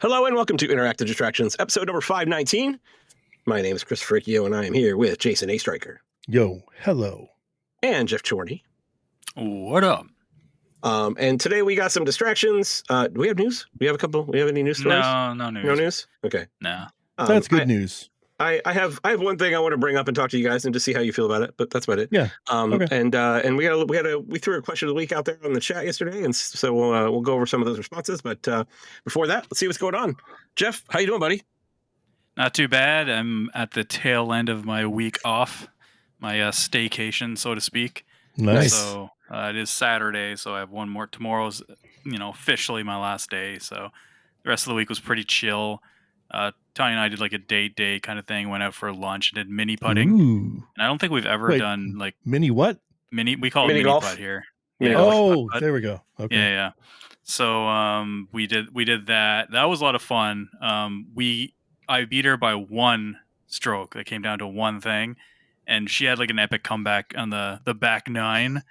Hello and welcome to Interactive Distractions, episode number 519. My name is Chris Fricchio, and I am here with Jason A. Stryker. Yo, hello. And Jeff Chorney. What up? And today we got some distractions. Do we have news? We have any news stories? No news. No news? Okay. No. That's good news. I have one thing I want to bring up and talk to you guys and just see how you feel about it, but that's about it. Yeah. Okay. And we threw a question of the week out there on the chat yesterday, and so we'll go over some of those responses. But before that, let's see what's going on. Jeff, how you doing, buddy? Not too bad. I'm at the tail end of my week off, my staycation, so to speak. Nice. So it is Saturday, so I have one more. Tomorrow's, officially my last day. So the rest of the week was pretty chill. Tanya and I did like a date day kind of thing. Went out for lunch and did mini putting. Ooh. And I don't think we've ever done like mini what? We call it Mini mini golf? putt here. Mini Yeah, golf. putt. There we go. Okay. Yeah. So we did that. That was a lot of fun. I beat her by one stroke. It came down to one thing, and she had like an epic comeback on the back nine.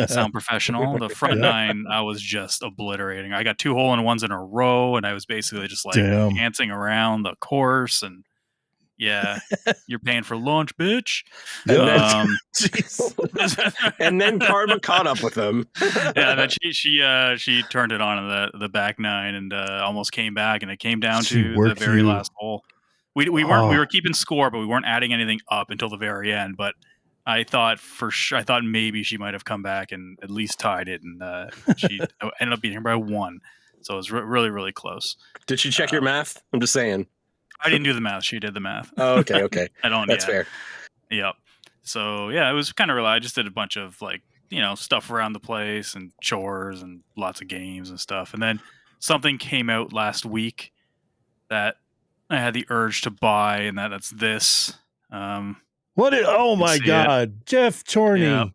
Sound professional. The front nine, I was just obliterating. I got 2 hole-in-ones in a row, and I was basically just like dancing around the course. And yeah, you're paying for lunch, bitch. And then Karma caught up with them. Yeah, then she turned it on in the back nine and almost came back, and it came down to the very last hole. We were keeping score, but we weren't adding anything up until the very end. But I thought maybe she might have come back and at least tied it, and she ended up beating her by 1. So it was really, really close. Did she check your math? I'm just saying. I didn't do the math. She did the math. Oh, okay. I don't. That's fair. Yep. So yeah, it was kind of I just did a bunch of stuff around the place and chores and lots of games and stuff. And then something came out last week that I had the urge to buy, and that's this. Oh my God, Jeff Chorney. Yeah.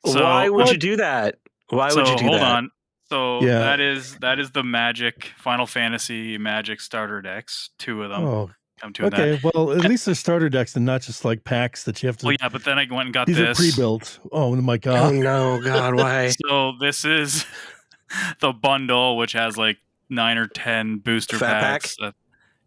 So, why would you do that? Why would you do that? Hold on. So that is the Magic Final Fantasy Magic starter decks. 2 of them. Oh, I'm doing okay. that. Well, at least they're starter decks and not just like packs that you have to. Well, yeah, but then I went and got these this. Are pre-built. Oh my Oh God. no, God, why? So this is the bundle, which has like 9 or 10 booster packs.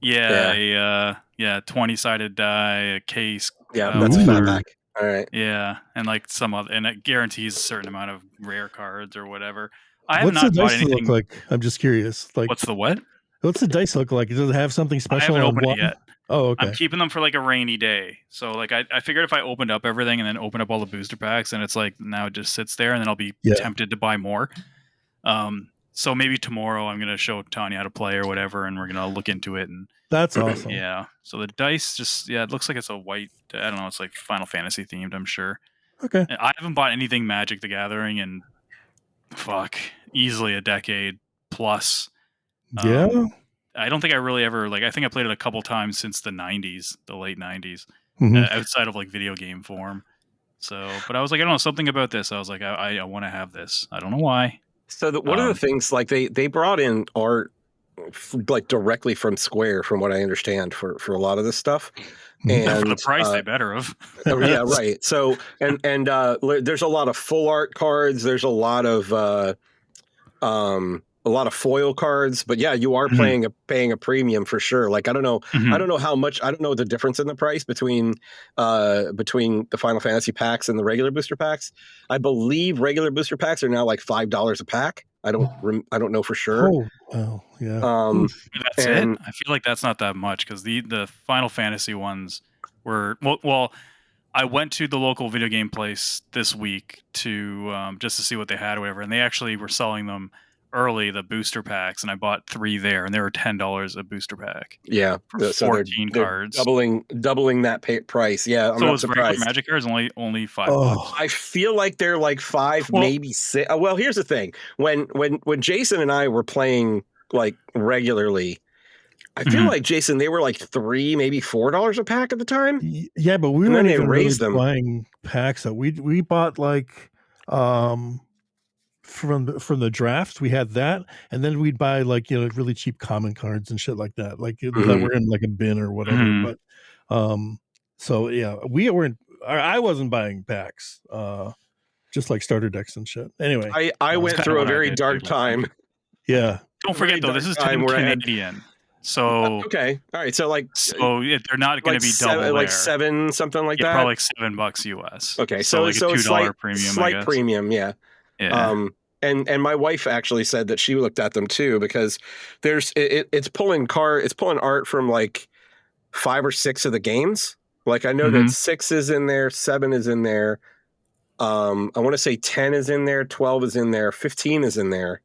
Yeah, 20-sided die, a case. Yeah, that's a fat pack. All right. Yeah, and like some other, and it guarantees a certain amount of rare cards or whatever. I have What's not the bought dice anything. look like? I'm just curious. Like, What's the what? What's the dice look like? Does it have something I special? haven't on opened one? it yet. Oh, okay. I'm keeping them for like a rainy day. So like I figured if I opened up everything and then opened up all the booster packs, and it's like now it just sits there, and then I'll be tempted to buy more. So maybe tomorrow I'm gonna show Tanya how to play or whatever, and we're gonna look into it. And that's awesome. Yeah. So the dice it looks like it's a white. I don't know. It's like Final Fantasy themed, I'm sure. Okay. I haven't bought anything Magic the Gathering in easily a decade plus. Yeah. I don't think I really ever I think I played it a couple times since the 90s, the late 90s, outside of like video game form. So, but I was like, I don't know, something about this. I was like, I want to have this. I don't know why. So one of the things, like they brought in art like directly from Square, from what I understand, for a lot of this stuff. And for the price, they better have. Yeah, right. So and there's a lot of full art cards. There's a lot of foil cards, but yeah, you are paying a premium for sure. Like I don't know how much. I don't know the difference in the price between the Final Fantasy packs and the regular booster packs. I believe regular booster packs are now like $5 a pack. I don't know for sure. Oh, well, yeah. That's it. I feel like that's not that much because the Final Fantasy ones were well. I went to the local video game place this week to just to see what they had or whatever, and they actually were selling them early, the booster packs, and I bought 3 there, and they were $10 a booster pack. Yeah, for 14 cards, doubling that price. Yeah, I'm not surprised. Magic cards only $5. I feel like they're like 5, maybe 6. Well, here's the thing: when Jason and I were playing like regularly, I feel like Jason, they were like $3, maybe $4 a pack at the time. Yeah, but we weren't even raised them buying packs. So we bought like from the draft, we had that, and then we'd buy like really cheap common cards and shit like that, like that were in like a bin or whatever. But so yeah, we weren't. I wasn't buying packs, just like starter decks and shit. Anyway, I went through a very dark time. Yeah. Don't forget though, this is 10 Canadian. So okay, all right. So like, they're not going to be double like there. seven, something like Yeah, that. probably like $7 US. Okay, So like a $2 premium, I slight guess. premium, yeah. Yeah. And my wife actually said that she looked at them too, because it's pulling art from like 5 or 6 of the games. Like I know that 6 is in there, 7 is in there. I want to say 10 is in there, 12 is in there, 15 is in there.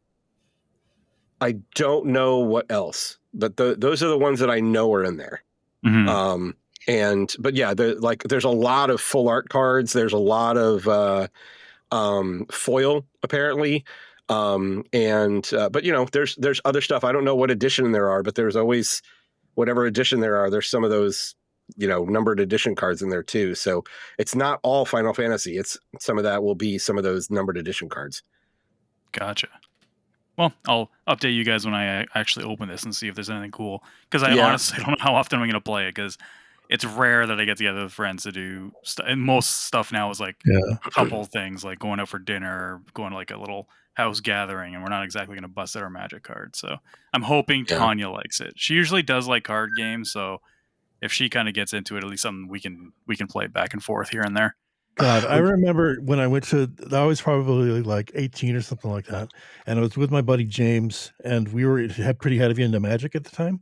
I don't know what else, but those are the ones that I know are in there. But yeah, there's a lot of full art cards. There's a lot of foil apparently. But you know, there's other stuff. I don't know what edition there are, but there's always whatever edition there are. There's some of those, you know, numbered edition cards in there too. So it's not all Final Fantasy. It's some of that will be some of those numbered edition cards. Gotcha. Well, I'll update you guys when I actually open this and see if there's anything cool. Because I honestly don't know how often I'm going to play it, because it's rare that I get together with friends to do stuff. And most stuff now is like a couple things, like going out for dinner or going to like a little house gathering, and we're not exactly going to bust out our Magic card. So I'm hoping Tanya likes it. She usually does like card games, so if she kind of gets into it, at least something we can play back and forth here and there. God, I remember when I went to, I was probably like 18 or something like that. And I was with my buddy James, and we were pretty heavy into Magic at the time.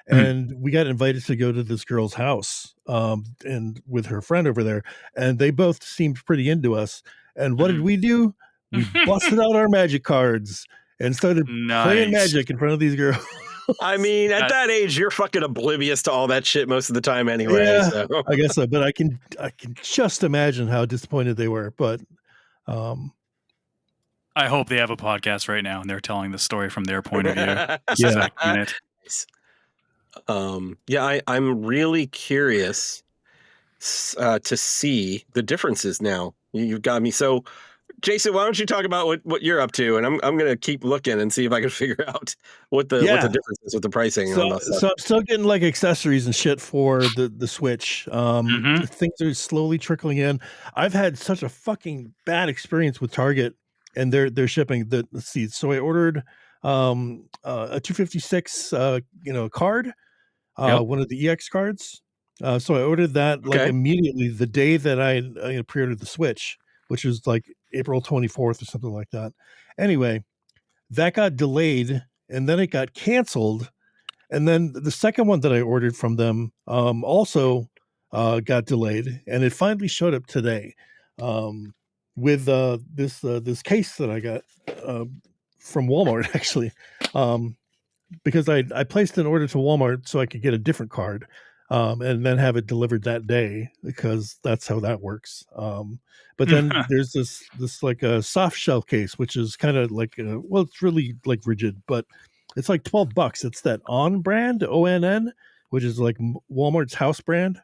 And we got invited to go to this girl's house, and with her friend over there, and they both seemed pretty into us. And what did we do? We busted out our Magic cards and started playing Magic in front of these girls. I mean, at that age, you're fucking oblivious to all that shit most of the time anyway. Yeah, so. I guess so. But I can just imagine how disappointed they were. But I hope they have a podcast right now and they're telling the story from their point of view. I'm really curious to see the differences now. You've got me. So, Jason, why don't you talk about what you're up to, and I'm going to keep looking and see if I can figure out what the difference is with the pricing. So I'm still getting like accessories and shit for the Switch. Things are slowly trickling in. I've had such a fucking bad experience with Target and their shipping. Let's see. So I ordered a 256 card, one of the EX cards. So I ordered that like immediately the day that I pre-ordered the Switch, which was like April 24th or something like that. Anyway, that got delayed, and then it got canceled. And then the second one that I ordered from them also got delayed, and it finally showed up today with this case that I got from Walmart, actually, because I placed an order to Walmart so I could get a different card and then have it delivered that day, because that's how that works. But then there's this like a soft shell case, which is kind of like it's really like rigid, but it's like $12. It's that On brand, ONN, which is like Walmart's house brand.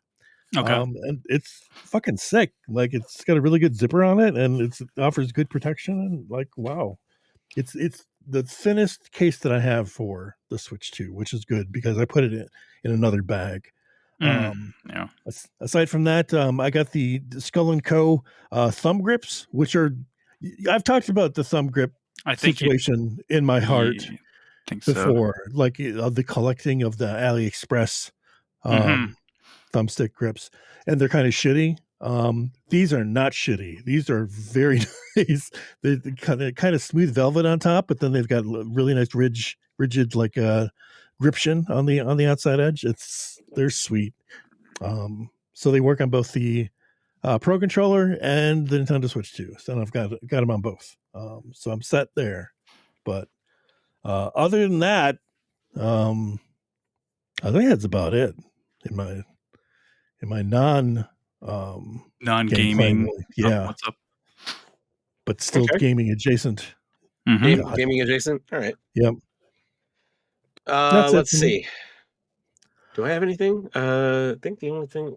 And it's fucking sick. Like, it's got a really good zipper on it, and it offers good protection. And like, wow, it's the thinnest case that I have for the Switch 2, which is good because I put it in another bag. Aside from that, I got the Skull & Co. Thumb grips, which are, I've talked about the thumb grip situation in my heart before, like the collecting of the AliExpress thumbstick grips, and they're kind of shitty. These are not shitty. These are very nice. They kind of smooth velvet on top, but then they've got really nice rigid like gription on the outside edge. They're sweet. So they work on both the Pro Controller and the Nintendo Switch 2. So I've got them on both. So I'm set there. But other than that, I think that's about it in my non-gaming. What's up? But still gaming adjacent. Gaming adjacent. All right. Yep. Let's see. Do I have anything? I think the only thing.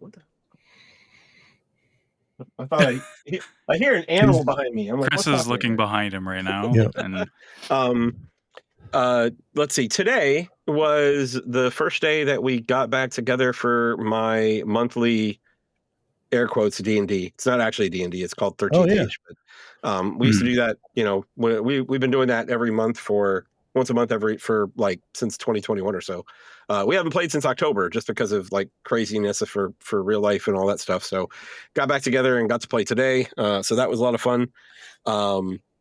I thought I hear an animal behind me. I'm like, Chris is looking behind him right now. And let's see. Today was the first day that we got back together for my monthly air quotes D&D. It's not actually D&D. It's called 13th Age. But we used to do that. You know, we've been doing that every month for once a month for like since 2021 or so. we haven't played since October just because of like craziness for real life and all that stuff. So got back together and got to play today. So that was a lot of fun.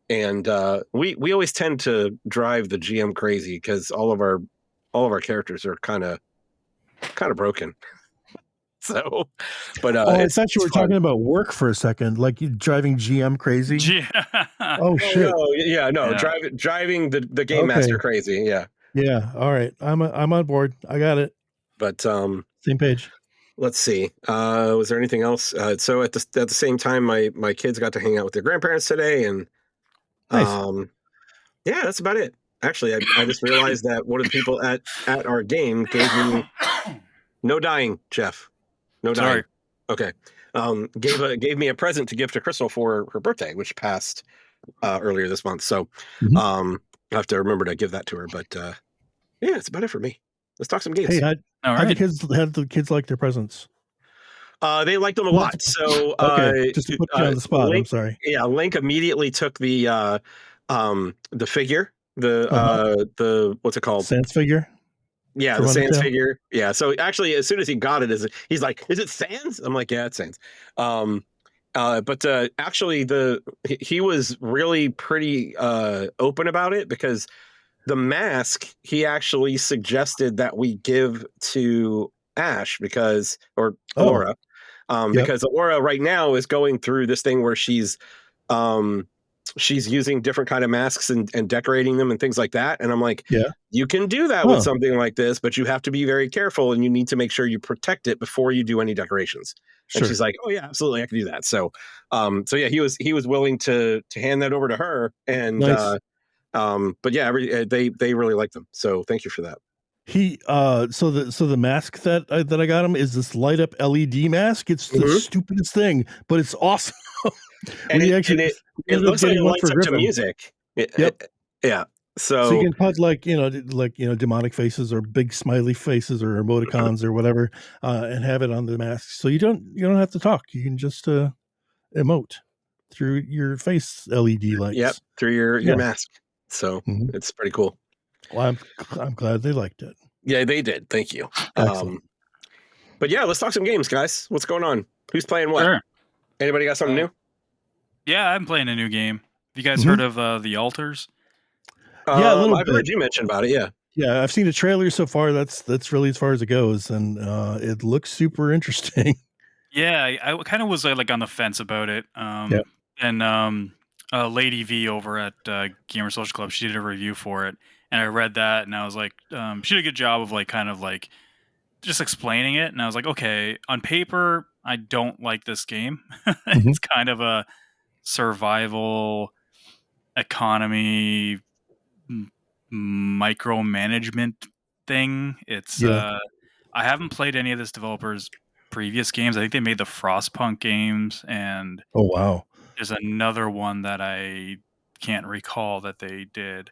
And we always tend to drive the GM crazy because all of our characters are kind of broken. So, but I thought you were talking about work for a second, like you driving GM crazy. Oh shit! No, driving the game master crazy. Yeah. All right, I'm on board. I got it. But same page. Let's see. Was there anything else? So at the same time, my kids got to hang out with their grandparents today, and nice. Yeah, that's about it. Actually, I just realized that one of the people at our game gave me no dying, Geoff. No dying. Sorry. Okay. Gave me a present to give to Crystal for her birthday, which passed earlier this month. So I have to remember to give that to her. But yeah, that's about it for me. Let's talk some games. Hey, how the kids like their presents? They liked them a lot. So just to put you on the spot. Link, I'm sorry. Yeah, Link immediately took the figure, the what's it called? Sans figure. Yeah, the Sans figure. Yeah. So actually, as soon as he got it, he's like, "Is it Sans?" I'm like, "Yeah, it's Sans." But actually, he was really pretty open about it because the mask he actually suggested that we give to Ash because Laura. Because Laura right now is going through this thing where she's using different kind of masks and decorating them and things like that. And I'm like, you can do that with something like this, but you have to be very careful and you need to make sure you protect it before you do any decorations. And she's like, oh yeah, absolutely, I can do that. So, yeah, he was willing to hand that over to her. And, nice. but yeah, they really like them. So thank you for that. So the mask that I got him is this light up LED mask. It's the stupidest thing, but it's awesome. And it looks like it lights up to music. Yeah. So you can put like demonic faces or big smiley faces or emoticons or whatever, and have it on the mask. So you don't have to talk. You can just emote through your face LED lights. Yep, through your mask. So it's pretty cool. Well, I'm glad they liked it. Yeah, they did. Thank you. Excellent. But yeah, let's talk some games, guys. What's going on? Who's playing what? Sure. Anybody got something new? Yeah, I'm playing a new game. Have you guys heard of The Alters? Yeah, a little I've heard you mention about it. Yeah. Yeah, I've seen a trailer so far. That's really as far as it goes, and it looks super interesting. Yeah, I kind of was like on the fence about it. And Lady V over at Gamer Social Club, she did a review for it, and I read that, and I was like, she did a good job of like kind of like just explaining it, and I was like, okay, on paper, I don't like this game. It's kind of a survival economy micromanagement thing. It's I haven't played any of this developer's previous games. I think they made the Frostpunk games, and oh wow, there's another one that I can't recall that they did.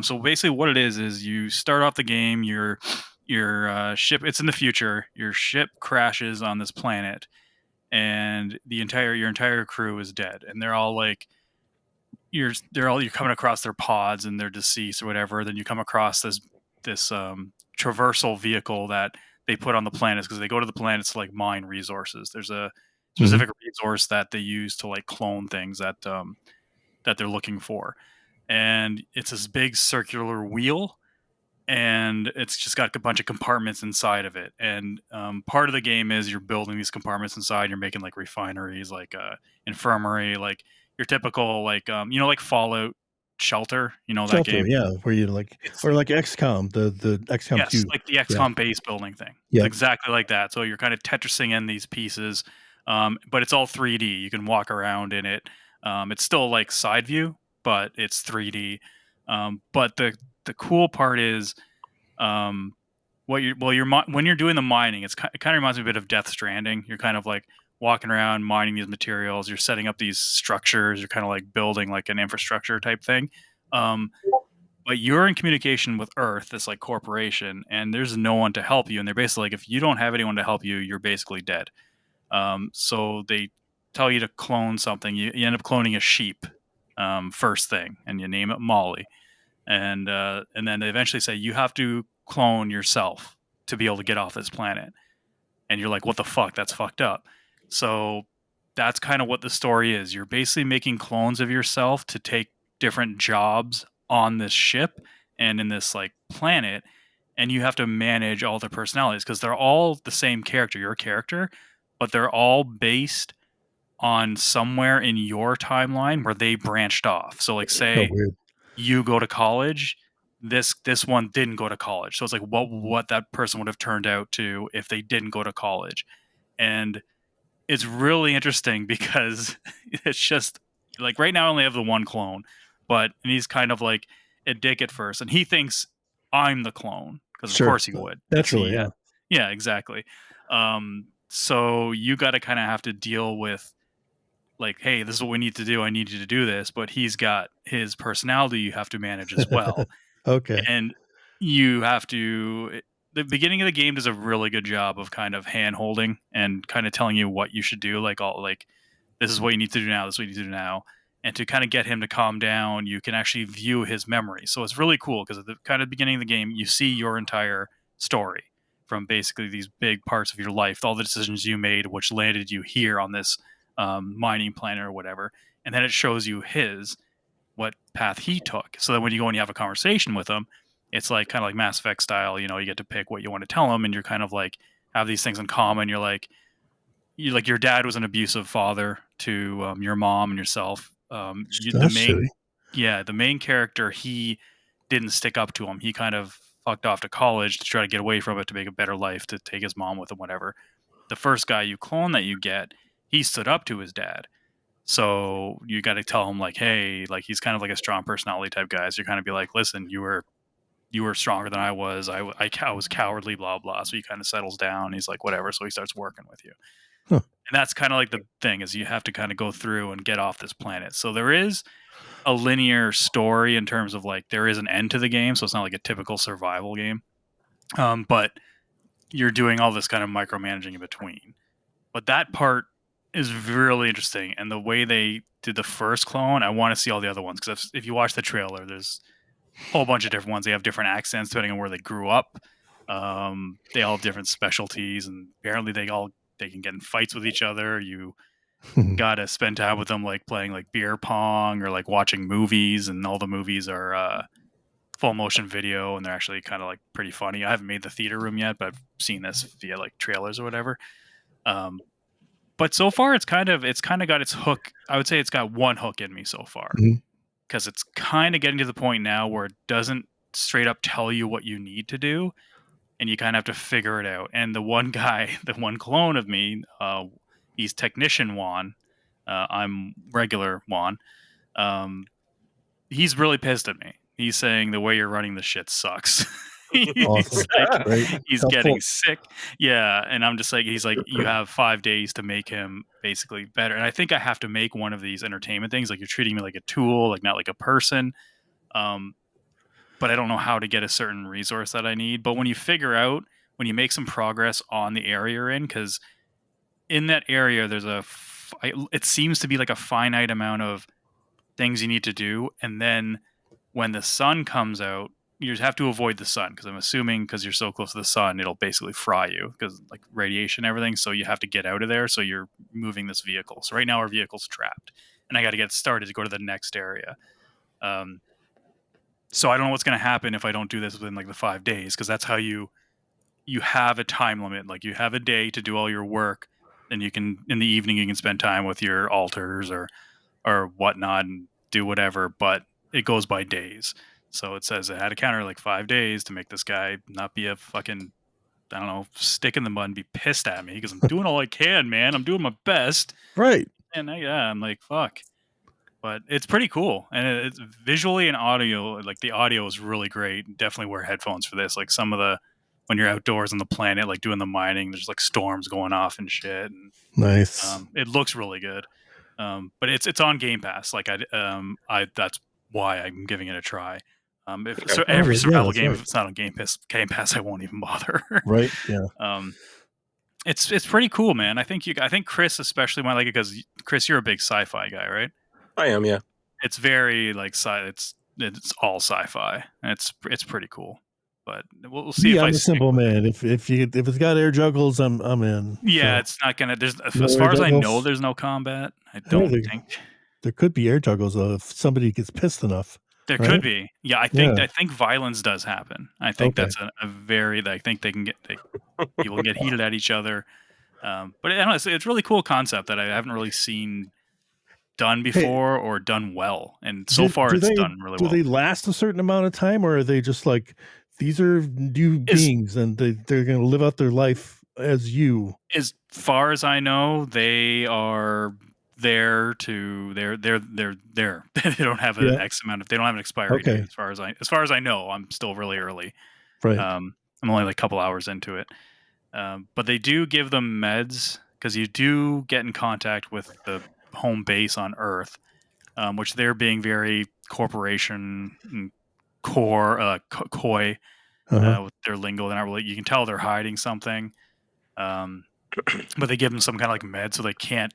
So basically, what it is you start off the game. Your ship. It's in the future. Your ship crashes on this planet, and your entire crew is dead, and they're all like. You're coming across their pods and they're deceased or whatever. Then you come across this traversal vehicle that they put on the planets because they go to the planets to like mine resources. There's a specific resource that they use to like clone things that they're looking for, and it's this big circular wheel, and it's just got a bunch of compartments inside of it. And part of the game is you're building these compartments inside. You're making like refineries, like infirmary, like your typical like like Fallout Shelter, that game. Yeah, where you like or like XCOM, the XCOM. Yes, like the XCOM base building thing. Yeah, it's exactly like that. So you're kind of Tetrising in these pieces, but it's all 3D. You can walk around in it. It's still like side view, but it's 3D. But the cool part is, when you're doing the mining, it kind of reminds me a bit of Death Stranding. You're kind of like walking around mining these materials. You're setting up these structures. You're kind of like building like an infrastructure type thing. But you're in communication with Earth, this like corporation, and there's no one to help you. And they're basically like, if you don't have anyone to help you, you're basically dead. So they tell you to clone something. You end up cloning a sheep first thing, and you name it Molly. And then they eventually say you have to clone yourself. to be able to get off this planet. And you're like, what the fuck? That's fucked up. So that's kind of what the story is. You're basically making clones of yourself to take different jobs on this ship and in this like planet, and you have to manage all their personalities because they're all the same character, your character, but they're all based on somewhere in your timeline where they branched off. So like say you go to college, this one didn't go to college. So it's like what that person would have turned out to if they didn't go to college. And it's really interesting because it's just like right now I only have the one clone, and he's kind of like a dick at first, and he thinks I'm the clone because of course he would. Naturally, yeah, exactly. So you got to kind of have to deal with like, hey, this is what we need to do. I need you to do this, but he's got his personality you have to manage as well. Okay. And you have to. The beginning of the game does a really good job of kind of hand holding and kind of telling you what you should do. Like this is what you need to do now. This is what you need to do now. And to kind of get him to calm down, you can actually view his memory. So it's really cool because at the kind of beginning of the game, you see your entire story from basically these big parts of your life, all the decisions you made, which landed you here on this mining planet or whatever. And then it shows you what path he took. So that when you go and you have a conversation with him, it's like kind of like Mass Effect style, you get to pick what you want to tell him, and you're kind of like have these things in common. You're like your dad was an abusive father to your mom and yourself. The main character, he didn't stick up to him. He kind of fucked off to college to try to get away from it to make a better life, to take his mom with him, whatever. The first guy you clone that you get, he stood up to his dad. So you got to tell him like, hey, like he's kind of like a strong personality type guy. So you're kind of be like, listen, you were stronger than I was. I was cowardly, blah, blah. So he kind of settles down. He's like, whatever. So he starts working with you. Huh. And that's kind of like the thing is you have to kind of go through and get off this planet. So there is a linear story in terms of like, there is an end to the game. So it's not like a typical survival game. But you're doing all this kind of micromanaging in between. But that part is really interesting. And the way they did the first clone, I want to see all the other ones. Because if you watch the trailer, there's whole bunch of different ones. They have different accents depending on where they grew up. They all have different specialties, and apparently they can get in fights with each other. You gotta spend time with them, like playing like beer pong or like watching movies, and all the movies are full motion video, and they're actually kind of like pretty funny. I haven't made the theater room yet, but I've seen this via like trailers or whatever. But so far it's kind of got its hook. I would say it's got one hook in me so far. Because it's kind of getting to the point now where it doesn't straight up tell you what you need to do, and you kind of have to figure it out. And the one guy, the one clone of me, he's Technician Juan. I'm regular Juan. He's really pissed at me. He's saying the way you're running the shit sucks. He's getting sick. Yeah. And I'm just like, he's like, you have 5 days to make him basically better. And I think I have to make one of these entertainment things. Like you're treating me like a tool, like not like a person. But I don't know how to get a certain resource that I need. But when you make some progress on the area you're in, because in that area, there's it seems to be like a finite amount of things you need to do. And then when the sun comes out, you just have to avoid the sun, because I'm assuming because you're so close to the sun, it'll basically fry you because like radiation and everything. So you have to get out of there. So you're moving this vehicle. So right now our vehicle's trapped, and I got to get started to go to the next area. So I don't know what's going to happen if I don't do this within like the 5 days, because that's how you have a time limit. Like you have a day to do all your work, and you can in the evening you can spend time with your alters or whatnot and do whatever. But it goes by days. So it says I had to counter like 5 days to make this guy not be a fucking, I don't know, stick in the mud and be pissed at me, because I'm doing all I can, man. I'm doing my best. Right. And I'm like, fuck. But it's pretty cool. And it's visually and audio, like the audio is really great. Definitely wear headphones for this. Like when you're outdoors on the planet, like doing the mining, there's like storms going off and shit. And, nice. It looks really good. But it's on Game Pass. Like that's why I'm giving it a try. Every survival game, if it's not on Game Pass, I won't even bother. Right. Yeah. It's pretty cool, man. I think Chris especially might like it, because Chris, you're a big sci-fi guy, right? I am, yeah. It's very like it's all sci-fi. It's pretty cool. But we'll see if I'm I a stick simple with it. man. If it's got air juggles, I'm in. Yeah, So. it's not gonna. There's No as air far as I know, juggles? there's no combat. I Yeah, don't think there could be air juggles though if somebody gets pissed enough. there Right? could be. Yeah, I think violence does happen. I think Okay. that's a very. I think they can get people can get heated at each other. But I don't know, it's a really cool concept that I haven't really seen done before or done well, and so far it's done really do well. they last a certain amount of time, or are they just like these are new beings and they're going to live out their life as you? As far as I know, they are there to they're there. They don't have an X amount of they don't have an expiry date as far as I know. I'm still really early. Right. I'm only like a couple hours into it. But they do give them meds because you do get in contact with the home base on Earth, which they're being very corporation and coy with their lingo. They're not really. You can tell they're hiding something, but they give them some kind of like med so they can't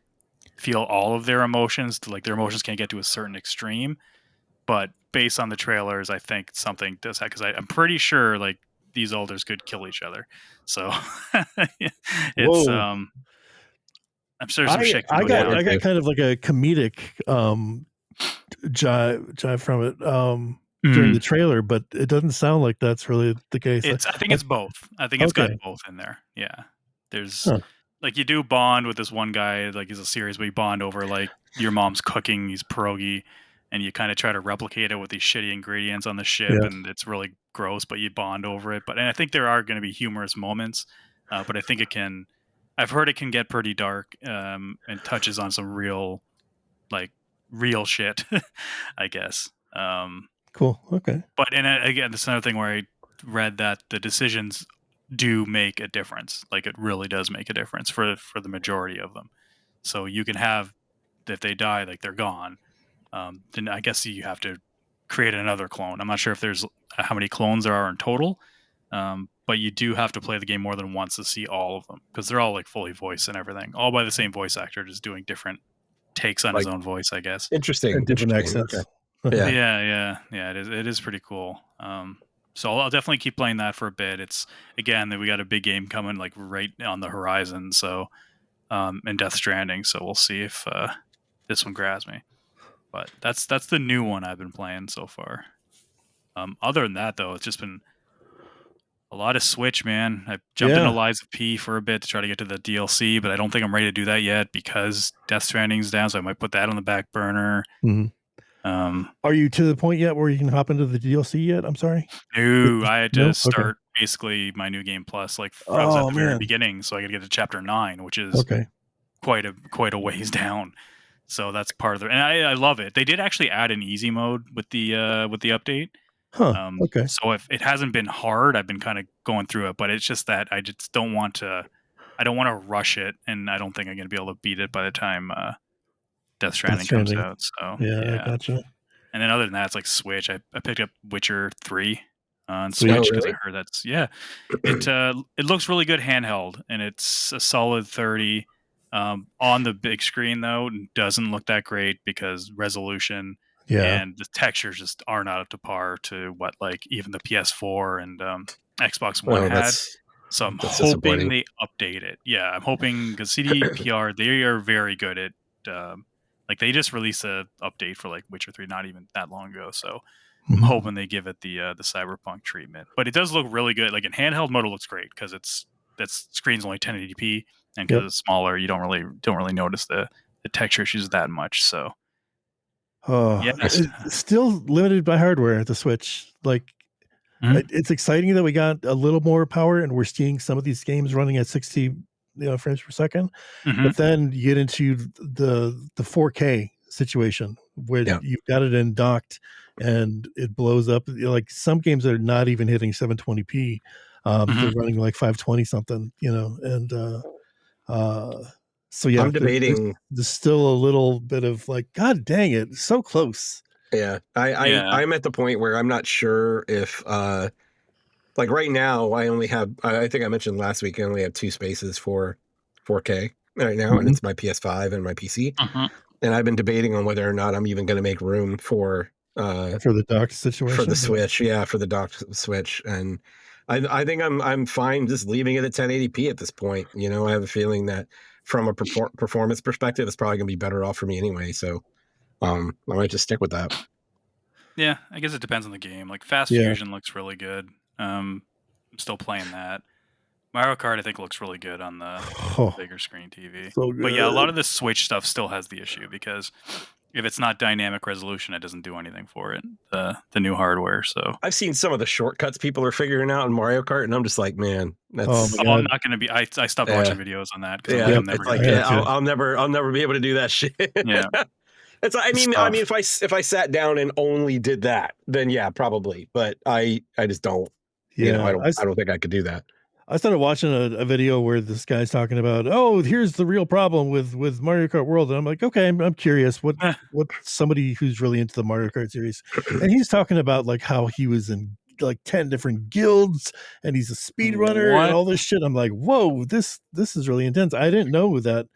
feel all of their emotions. Like their emotions can't get to a certain extreme. But based on the trailers, I think something does that because I'm pretty sure like these elders could kill each other. So it's I'm sure some shit can go down. I got kind of like a comedic jive from it during the trailer, but it doesn't sound like that's really the case. I think it's both. I think it's got both in there. Yeah. There's like you do bond with this one guy, like he's a series where you bond over like your mom's cooking these pierogi and you kind of try to replicate it with these shitty ingredients on the ship and it's really gross, but you bond over it. And I think there are going to be humorous moments, but I think I've heard it can get pretty dark and touches on some real shit, I guess. Cool. Okay. But again, this is another thing where I read that the decisions do make a difference. Like it really does make a difference for the majority of them. So you can have if they die, like they're gone. Then I guess you have to create another clone. I'm not sure if there's how many clones there are in total, but you do have to play the game more than once to see all of them because they're all like fully voiced and everything, all by the same voice actor, just doing different takes on his own voice, I guess. Interesting. Different accents. Okay. Yeah. It is pretty cool. So I'll definitely keep playing that for a bit. It's again, we got a big game coming like right on the horizon. So, and Death Stranding. So we'll see if this one grabs me. But that's the new one I've been playing so far. Other than that, though, it's just been a lot of Switch, man. I jumped into Lies of P for a bit to try to get to the DLC, but I don't think I'm ready to do that yet because Death Stranding's down. So I might put that on the back burner. Are you to the point yet where you can hop into the DLC yet? I'm sorry. No, I had to start basically my New Game Plus. Like I was at the very beginning, so I got to get to Chapter 9, which is quite a ways down. So that's part of it, and I love it. They did actually add an easy mode with the update. So if it hasn't been hard, I've been kind of going through it, but it's just that I just don't want to. I don't want to rush it, and I don't think I'm going to be able to beat it by the time Death Stranding comes out. So yeah, I gotcha. And then other than that, it's like Switch. I picked up Witcher 3 on Switch because I heard that's it looks really good handheld, and it's a solid 30. On the big screen though, it doesn't look that great because resolution and the textures just are not up to par to what like even the PS4 and Xbox One had. So I'm hoping they update it. Yeah, I'm hoping because CDPR they are very good at like they just released a update for like Witcher 3 not even that long ago. So I'm hoping they give it the cyberpunk treatment. But it does look really good. Like in handheld mode, it looks great because that screen's only 1080p. And because it's smaller, you don't really notice the texture issues that much. So, it's still limited by hardware at the Switch. Like, it's exciting that we got a little more power, and we're seeing some of these games running at 60 frames per second. But then you get into the 4K situation where you've got it in docked, and it blows up. Like some games are not even hitting 720p. They're running like 520 something. And so yeah, I'm debating. There's still a little bit of like, God dang it, so close. Yeah, I'm at the point where I'm not sure if like right now I only have. I think I mentioned last week I only have 2 spaces for 4K right now, and it's my PS5 and my PC. And I've been debating on whether or not I'm even going to make room for For the dock situation? For the Switch, yeah, for the dock Switch. And I think I'm fine just leaving it at 1080p at this point. You know, I have a feeling that from a performance perspective, it's probably going to be better off for me anyway. So I might just stick with that. Yeah, I guess it depends on the game. Like Fast Fusion looks really good. I'm still playing that. Mario Kart, I think, looks really good on the bigger screen TV. So good. But yeah, a lot of the Switch stuff still has the issue because if it's not dynamic resolution, it doesn't do anything for it. The new hardware. So I've seen some of the shortcuts people are figuring out in Mario Kart, and I'm just like, man, that's. Oh my I'm not going to be. I stopped watching videos on that because I'm never. It's like I'll never be able to do that shit. Yeah. It's I mean if I sat down and only did that, then yeah, probably. But I just don't. Yeah, you know, I don't think I could do that. I started watching a video where this guy's talking about, oh, here's the real problem with Mario Kart World, and I'm like, okay, I'm curious what somebody who's really into the Mario Kart series, and he's talking about like how he was in like 10 different guilds and he's a speedrunner and all this shit. I'm like, whoa, this is really intense. I didn't know that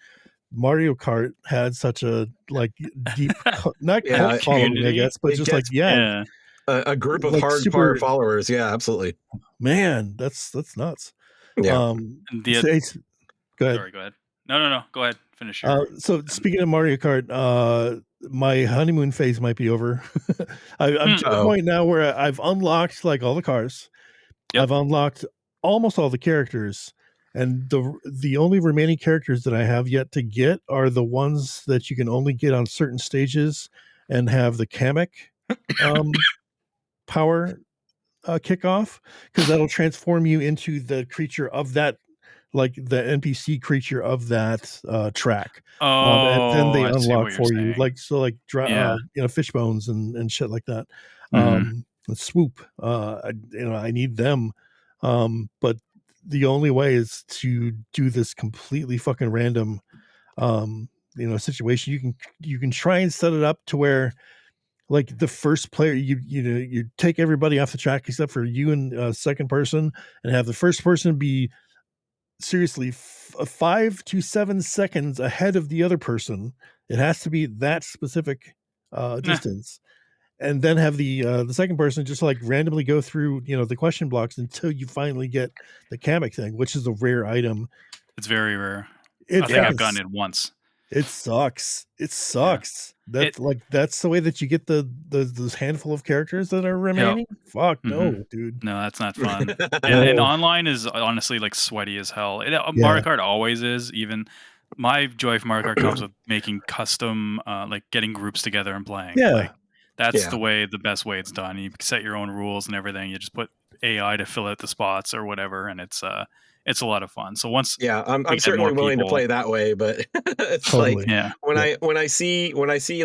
Mario Kart had such a like deep not cult following, I guess, but just like a group of like hardcore followers. Yeah, absolutely. Man, that's nuts. Yeah. Go ahead. Sorry, go ahead. No. Go ahead. Finish your. So speaking of Mario Kart, my honeymoon phase might be over. I'm to the point now where I've unlocked like all the cars. Yep. I've unlocked almost all the characters, and the only remaining characters that I have yet to get are the ones that you can only get on certain stages and have the Kamek power kickoff, because that'll transform you into the creature of that, like the NPC creature of that track. And then they unlock for you, like fish bones and shit like that. Swoop, I need them, but the only way is to do this completely fucking random situation. You can try and set it up to where like the first player, you take everybody off the track except for you and second person, and have the first person be seriously 5 to 7 seconds ahead of the other person. It has to be that specific distance, and then have the second person just like randomly go through the question blocks until you finally get the Kamek thing, which is a rare item. It's very rare. I think I've gotten it once. It sucks. Yeah. That's the way that you get those handful of characters that are remaining. Yep. Fuck no, dude. No, that's not fun. and online is honestly like sweaty as hell. Mario Kart always is. Even my joy for Mario Kart comes with making custom, like getting groups together and playing. Yeah, like that's the best way it's done. You set your own rules and everything. You just put AI to fill out the spots or whatever, and it's a lot of fun. So once I'm certainly willing to play that way, but it's when I see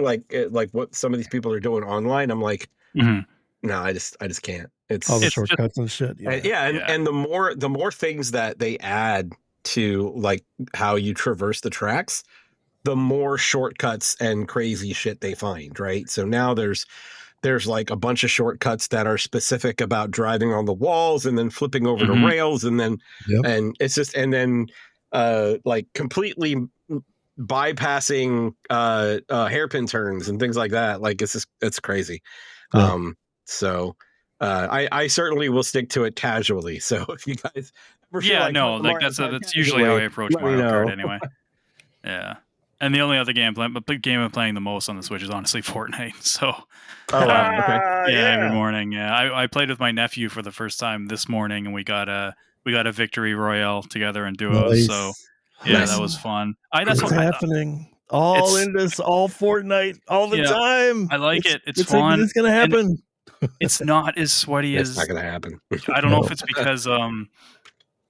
like what some of these people are doing online, I'm like, no, I just can't. It's all the shortcuts and shit. And the more things that they add to like how you traverse the tracks, the more shortcuts and crazy shit they find, right? So now there's like a bunch of shortcuts that are specific about driving on the walls and then flipping over the rails, and then and it's just like completely bypassing hairpin turns and things like that. Like it's crazy. So I certainly will stick to it casually. So if you guys that's usually how I approach Mario Kart anyway. Yeah. And the only other game I'm playing the most on the Switch is honestly Fortnite. So, every morning. Yeah, I played with my nephew for the first time this morning, and we got a victory royale together in duos. Nice. So, that was fun. That's what's happening. All InDis, all Fortnite, all the time. I like it. It's fun. It's gonna happen. It's not as sweaty as. It's not gonna happen. I don't know if it's because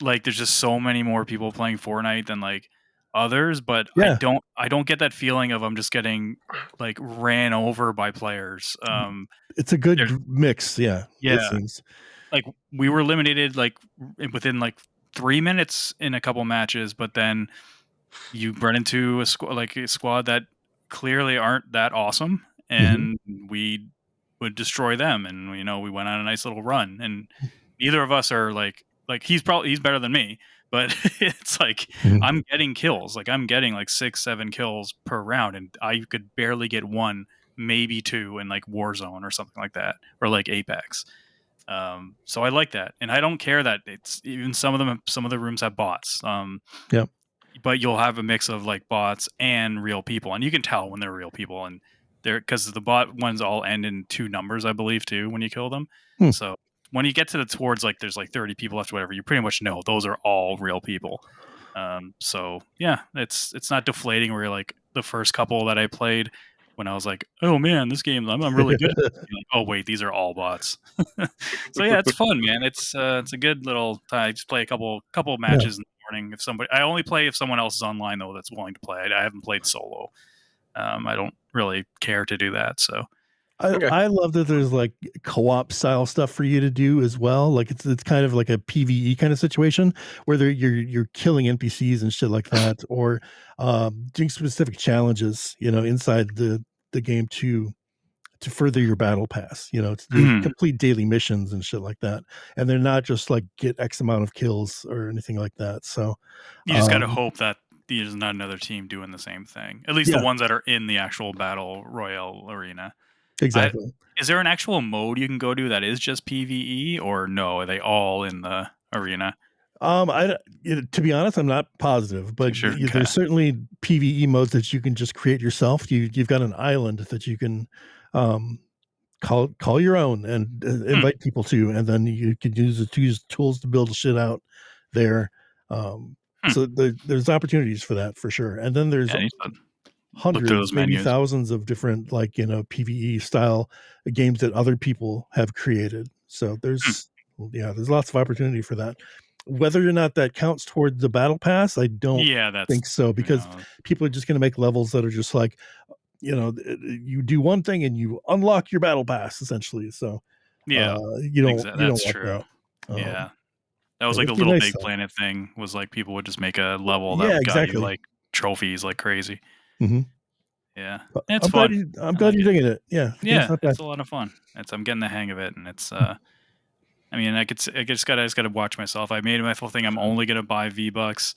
like there's just so many more people playing Fortnite than like others, but I don't get that feeling of I'm just getting like ran over by players. It's a good mix. Yeah. Like we were eliminated like within like 3 minutes in a couple matches, but then you run into a squad that clearly aren't that awesome, and we would destroy them, and we went on a nice little run, and neither of us are like he's better than me. But it's like I'm getting kills. Like I'm getting like 6-7 kills per round, and I could barely get one maybe 2 in like Warzone or something like that, or like Apex. So I like that, and I don't care that it's even some of the rooms have bots. Yep. But you'll have a mix of like bots and real people, and you can tell when they're real people, and they're because the bot ones all end in 2 numbers, I believe, too, when you kill them. So when you get to the towards like there's like 30 people left, or whatever, you pretty much know those are all real people. So yeah, it's not deflating where you're like the first couple that I played when I was like, oh man, this game I'm really good at this. Like, oh wait, these are all bots. So yeah, it's fun, man. It's a good little time. I just play a couple matches in the morning. I only play if someone else is online though that's willing to play. I haven't played solo. I don't really care to do that. So I love that there's like co-op style stuff for you to do as well. Like it's kind of like a PvE kind of situation where you're killing NPCs and shit like that, or doing specific challenges, inside the game to further your battle pass. To do complete daily missions and shit like that. And they're not just like get X amount of kills or anything like that. So you just got to hope that there's not another team doing the same thing. At least the ones that are in the actual battle royale arena. Exactly. Is there an actual mode you can go to that is just PvE, or no? Are they all in the arena? To be honest, I'm not positive, but there's certainly PvE modes that you can just create yourself. You've got an island that you can call your own and invite people to, and then you can use tools to build shit out there. So there's opportunities for that for sure. And then there's hundreds, maybe thousands of different PvE style games that other people have created. So there's lots of opportunity for that. Whether or not that counts toward the battle pass, I don't think so, because people are just going to make levels that are just like, you do one thing and you unlock your battle pass essentially. So you don't want that. That was like a Little Big Planet thing. Was like people would just make a level that got you like trophies like crazy. Yeah, it's fun. I'm glad you're digging it. Yeah, it's a lot of fun. I'm getting the hang of it, and it's. I mean, I just gotta watch myself. I made my full thing. I'm only gonna buy V-Bucks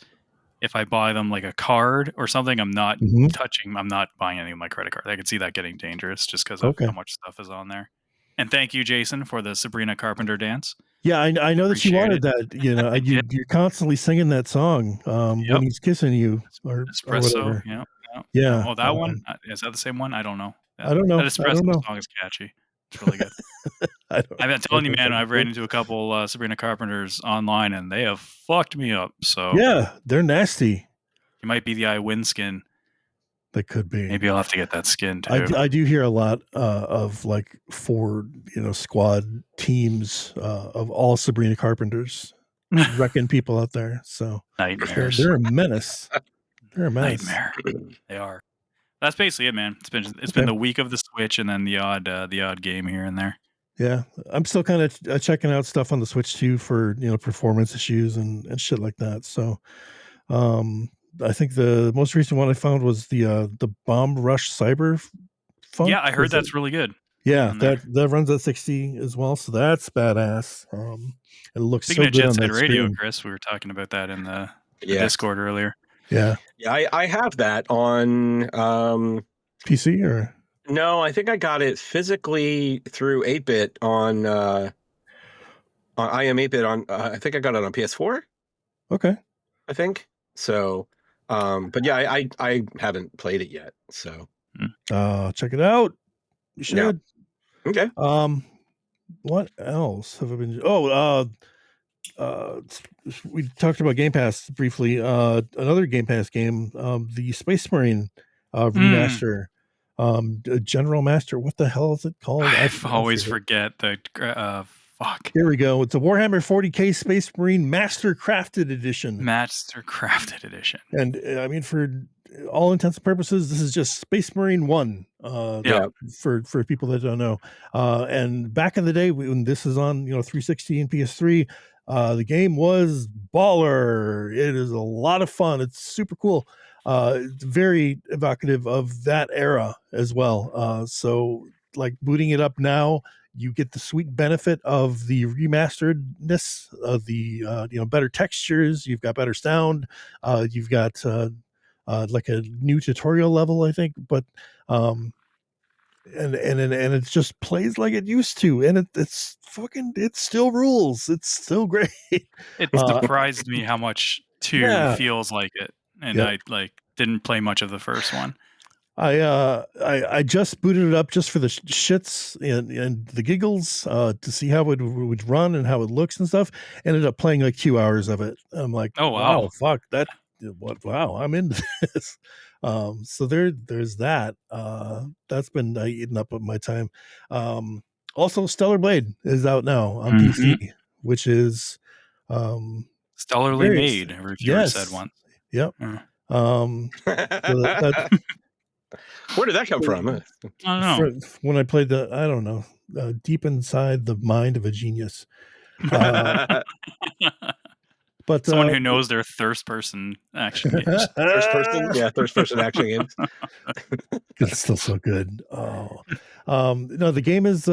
if I buy them like a card or something. I'm not touching. I'm not buying anything with my credit card. I could see that getting dangerous just because of how much stuff is on there. And thank you, Jason, for the Sabrina Carpenter dance. Yeah, I know that you wanted that. You're constantly singing that song when he's kissing you or whatever. Yeah. Oh, that one? Is that the same one? I don't know. I don't know. That Espresso song is catchy. It's really good. I've been telling you, man, I've ran into a couple Sabrina Carpenters online, and they have fucked me up. So yeah, they're nasty. You might be the iWin skin. That could be. Maybe I'll have to get that skin too. I do hear a lot of like 4 squad teams of all Sabrina Carpenters wrecking people out there. So nightmares. They're a menace. They're a menace. Nightmare. They are. That's basically it, man. It's been the week of the Switch, and then the odd game here and there. Yeah, I'm still kind of checking out stuff on the Switch too for performance issues and shit like that. So, I think the most recent one I found was the Bomb Rush Cyber Funk. Yeah, I heard that's really good. Yeah, that runs at 60 as well, so that's badass. It looks so good on that Radio, screen. Chris. We were talking about that in the Discord earlier. Yeah, I have that on PC or no? I think I got it physically through 8-bit on I am 8-bit on. I think I got it on PS4. Okay, I think so. But yeah, I haven't played it yet. So check it out. You should. Yeah. Okay. What else have I been? We talked about Game Pass briefly. Another Game Pass game, the Space Marine remaster, General Master. What the hell is it called? I always forget the. Fuck. Here we go. It's a Warhammer 40K Space Marine Master Crafted Edition. Master Crafted Edition. And I mean, for all intents and purposes, this is just Space Marine 1. For people that don't know. And back in the day when this is on 360 and PS3, the game was baller. It is a lot of fun. It's super cool. It's very evocative of that era as well. So like booting it up now, you get the sweet benefit of the remasteredness of the better textures. You've got better sound. You've got like a new tutorial level, I think. But and it just plays like it used to, and it still rules. It's still great. It surprised me how much 2 feels like it, and I didn't play much of the first one. I just booted it up just for the shits and the giggles to see how it would run and how it looks and stuff. Ended up playing like 2 hours of it. I'm like, oh wow, fuck that! Wow, I'm into this. So there's that. That's been eating up my time. Also, Stellar Blade is out now on PC, which is stellarly made. A reviewer said once. Yep. Where did that come from? I don't know. When I played I don't know, deep inside the mind of a genius. But someone who knows their thirst person action games. Thirst person action games. It's still so good. No, the game is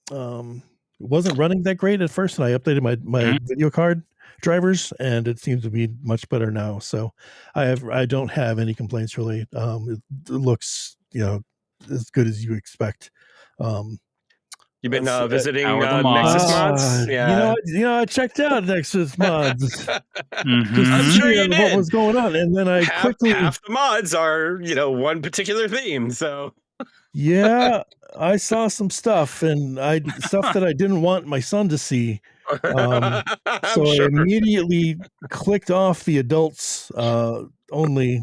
wasn't running that great at first, and I updated my video card drivers, and it seems to be much better now. So I don't have any complaints really. It looks as good as you expect. You've been visiting Nexus Mods? Yeah. I checked out Nexus Mods. I'm sure you did. What was going on, and then I quickly half the mods are one particular theme. So yeah, I saw some stuff, and stuff that I didn't want my son to see. So I immediately clicked off the adults only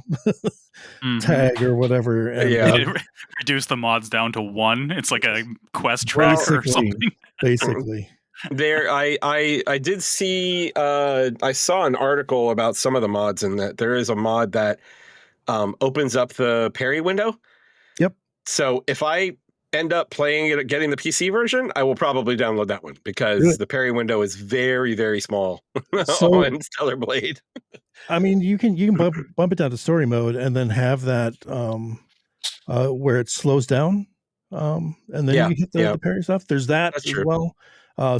tag or whater, and reduce the mods down to 1. It's like a quest tracker or something. Basically, I did see I saw an article about some of the mods, and that there is a mod that opens up the parry window. Yep. So if I end up playing it, getting the PC version, I will probably download that one because the parry window is very, very small on Stellar Blade. I mean, you can bump it down to story mode and then have that where it slows down, and then you can hit the parry stuff. There's that as well,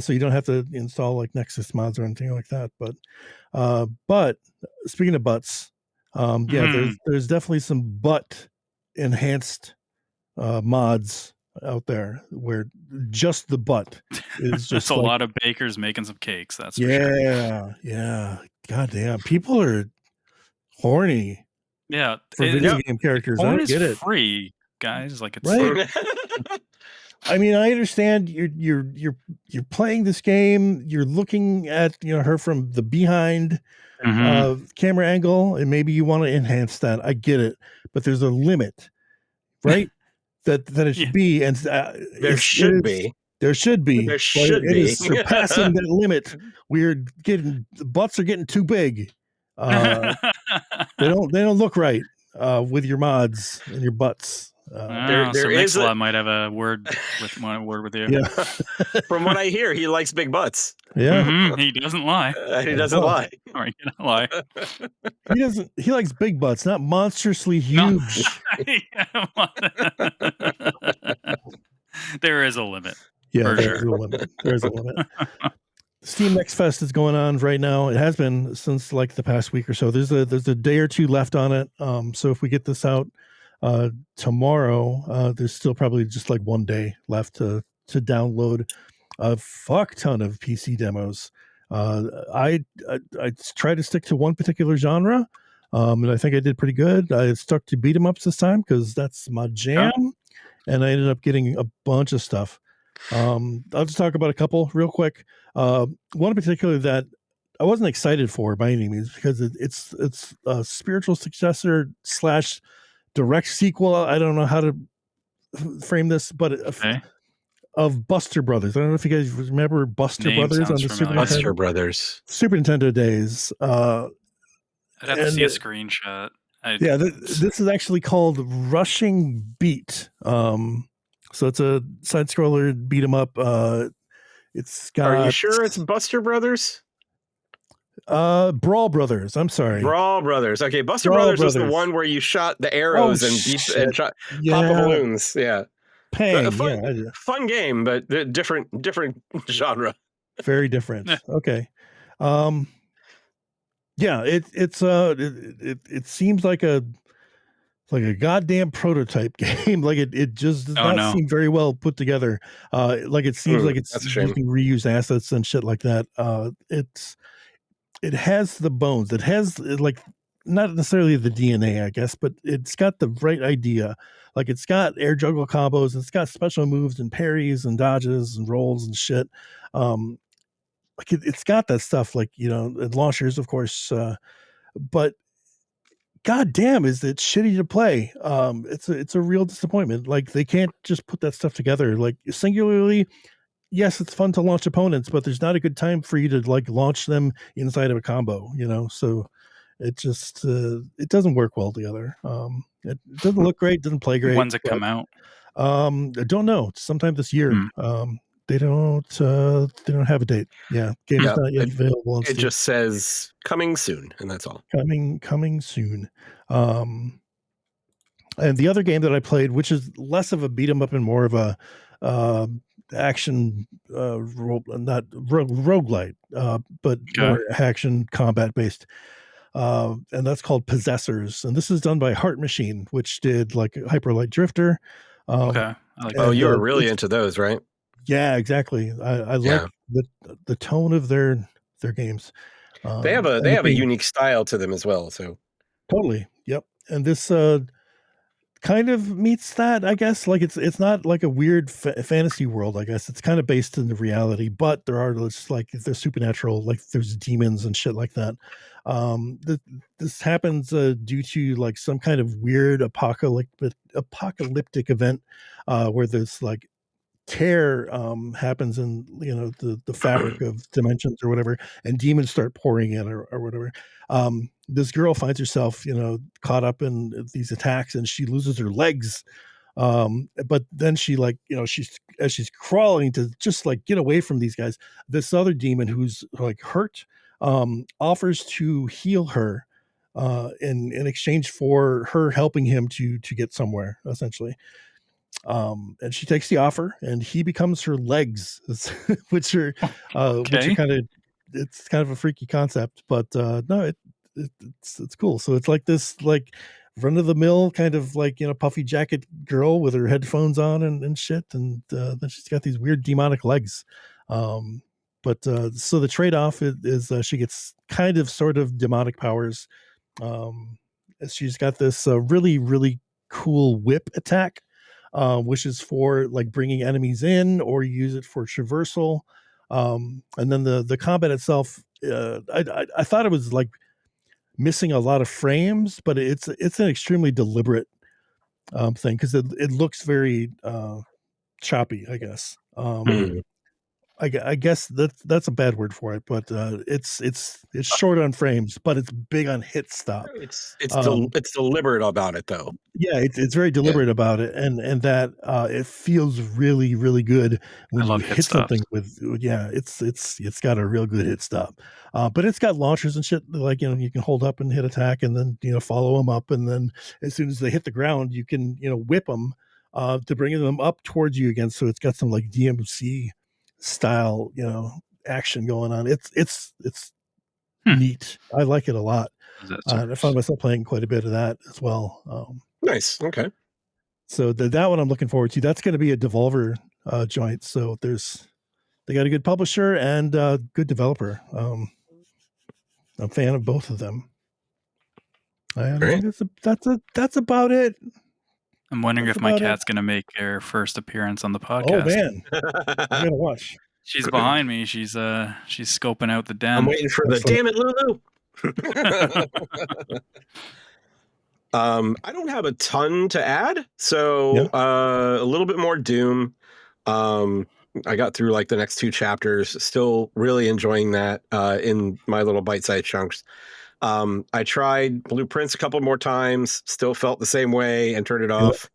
so you don't have to install like Nexus mods or anything like that. But speaking of butts, there's definitely some butt enhanced mods out there where just the butt is just a lot of bakers making some cakes. That's for sure. Yeah. God damn, people are horny. Yeah, for video game characters. I don't get it. Free, guys. Like it's right. I mean, I understand you're playing this game. You're looking at her from the behind camera angle, and maybe you want to enhance that. I get it, but there's a limit, right? that it should be, and there should be. There should be. It is surpassing that limit. The butts are getting too big. They don't look right with your mods and your butts. There is might have a word with you. Yeah. From what I hear, he likes big butts. Yeah, he doesn't lie. He doesn't lie. Or he cannot lie. He doesn't. He likes big butts, not monstrously huge. There is a limit. Yeah, there's a limit. There's a limit. Steam Next Fest is going on right now. It has been since like the past week or so. There's a day or two left on it. So if we get this out tomorrow, there's still probably just like one day left to download a fuck ton of PC demos. I try to stick to one particular genre, and I think I did pretty good. I stuck to beat 'em ups this time because that's my jam, and I ended up getting a bunch of stuff. I'll just talk about a couple real quick. One in particular that I wasn't excited for by any means because it's a spiritual successor / direct sequel. I don't know how to frame this, but of Buster Brothers. I don't know if you guys remember Buster Brothers on the Super Nintendo days. I'd have to see a screenshot. This is actually called Rushing Beat. So it's a side scroller beat 'em up. It's got. Are you sure it's Buster Brothers? Brawl Brothers. I'm sorry. Brawl Brothers. Okay, Buster Brothers was the one where you shot the arrows and shot pop the balloons. Yeah. Pang. Fun game, but different genre. Very different. Okay. It seems like a a goddamn prototype game. Like it just does not seem very well put together. Like it seems like it's that's a shame. using reused assets and shit like that. It has the bones. It has like not necessarily the DNA, I guess, but it's got the right idea. Like it's got air juggle combos, it's got special moves and parries and dodges and rolls and shit. Like it's got that stuff, like, you know, and launchers, of course, but god damn, is it shitty to play. It's a real disappointment. Like they can't just put that stuff together. Like singularly, yes, it's fun to launch opponents, but there's not a good time for you to like launch them inside of a combo, you know? So it just it doesn't work well together. It doesn't look great, doesn't play great. When's it come out? I don't know. Sometime this year. They don't have a date. Yeah, game is not yet available. It just says coming soon, and that's all. Coming soon. And the other game that I played, which is less of a beat 'em up and more of a action not roguelite, but more action combat based. And that's called Possessors. And this is done by Heart Machine, which did like Hyper Light Drifter. I like you were really into those, right? Yeah, exactly. I like the tone of their games. They have a unique style to them as well. So totally, yep. And this kind of meets that, I guess. Like it's not like a weird fantasy world. I guess it's kind of based in the reality, but there are just like there's supernatural, like there's demons and shit like that. This happens due to like some kind of weird apocalyptic event where there's like tear happens in, you know, the fabric of dimensions or whatever, and demons start pouring in or whatever. This girl finds herself, you know, caught up in these attacks, and she loses her legs. But then she, like, you know, as she's crawling to just like get away from these guys, this other demon who's like hurt offers to heal her in exchange for her helping him to get somewhere, essentially. And she takes the offer, and he becomes her legs, which are it's kind of a freaky concept, but no, it's cool. So it's like this like run of the mill kind of like, you know, puffy jacket girl with her headphones on and shit, and then she's got these weird demonic legs. But so the trade-off is she gets kind of sort of demonic powers. She's got this really, really cool whip attack, which is for like bringing enemies in, or you use it for traversal. And then the combat itself, I thought it was like missing a lot of frames, but it's an extremely deliberate thing, because it looks very choppy, I guess. I guess that's a bad word for it, but it's short on frames, but it's big on hit stop. It's deliberate about it, though. Yeah, it's very deliberate about it, and that it feels really, really good when you hit something with. Yeah, it's got a real good hit stop, but it's got launchers and shit, like, you know, you can hold up and hit attack, and then, you know, follow them up, and then as soon as they hit the ground, you can, you know, whip them to bring them up towards you again. So it's got some like DMC style, you know, action going on. It's neat. I like it a lot. I find myself playing quite a bit of that as well. Nice. Okay. So that one I'm looking forward to. That's going to be a Devolver joint. So they got a good publisher and good developer. I'm a fan of both of them. And I think that's about it. I'm wondering if my cat's going to make her first appearance on the podcast. Oh man, I gotta watch. She's behind me. She's scoping out the den. I'm waiting for the damn it, Lulu. I don't have a ton to add, so a little bit more Doom. I got through like the next 2 chapters. Still really enjoying that in my little bite-sized chunks. I tried Blueprints a couple more times, still felt the same way, and turned it off.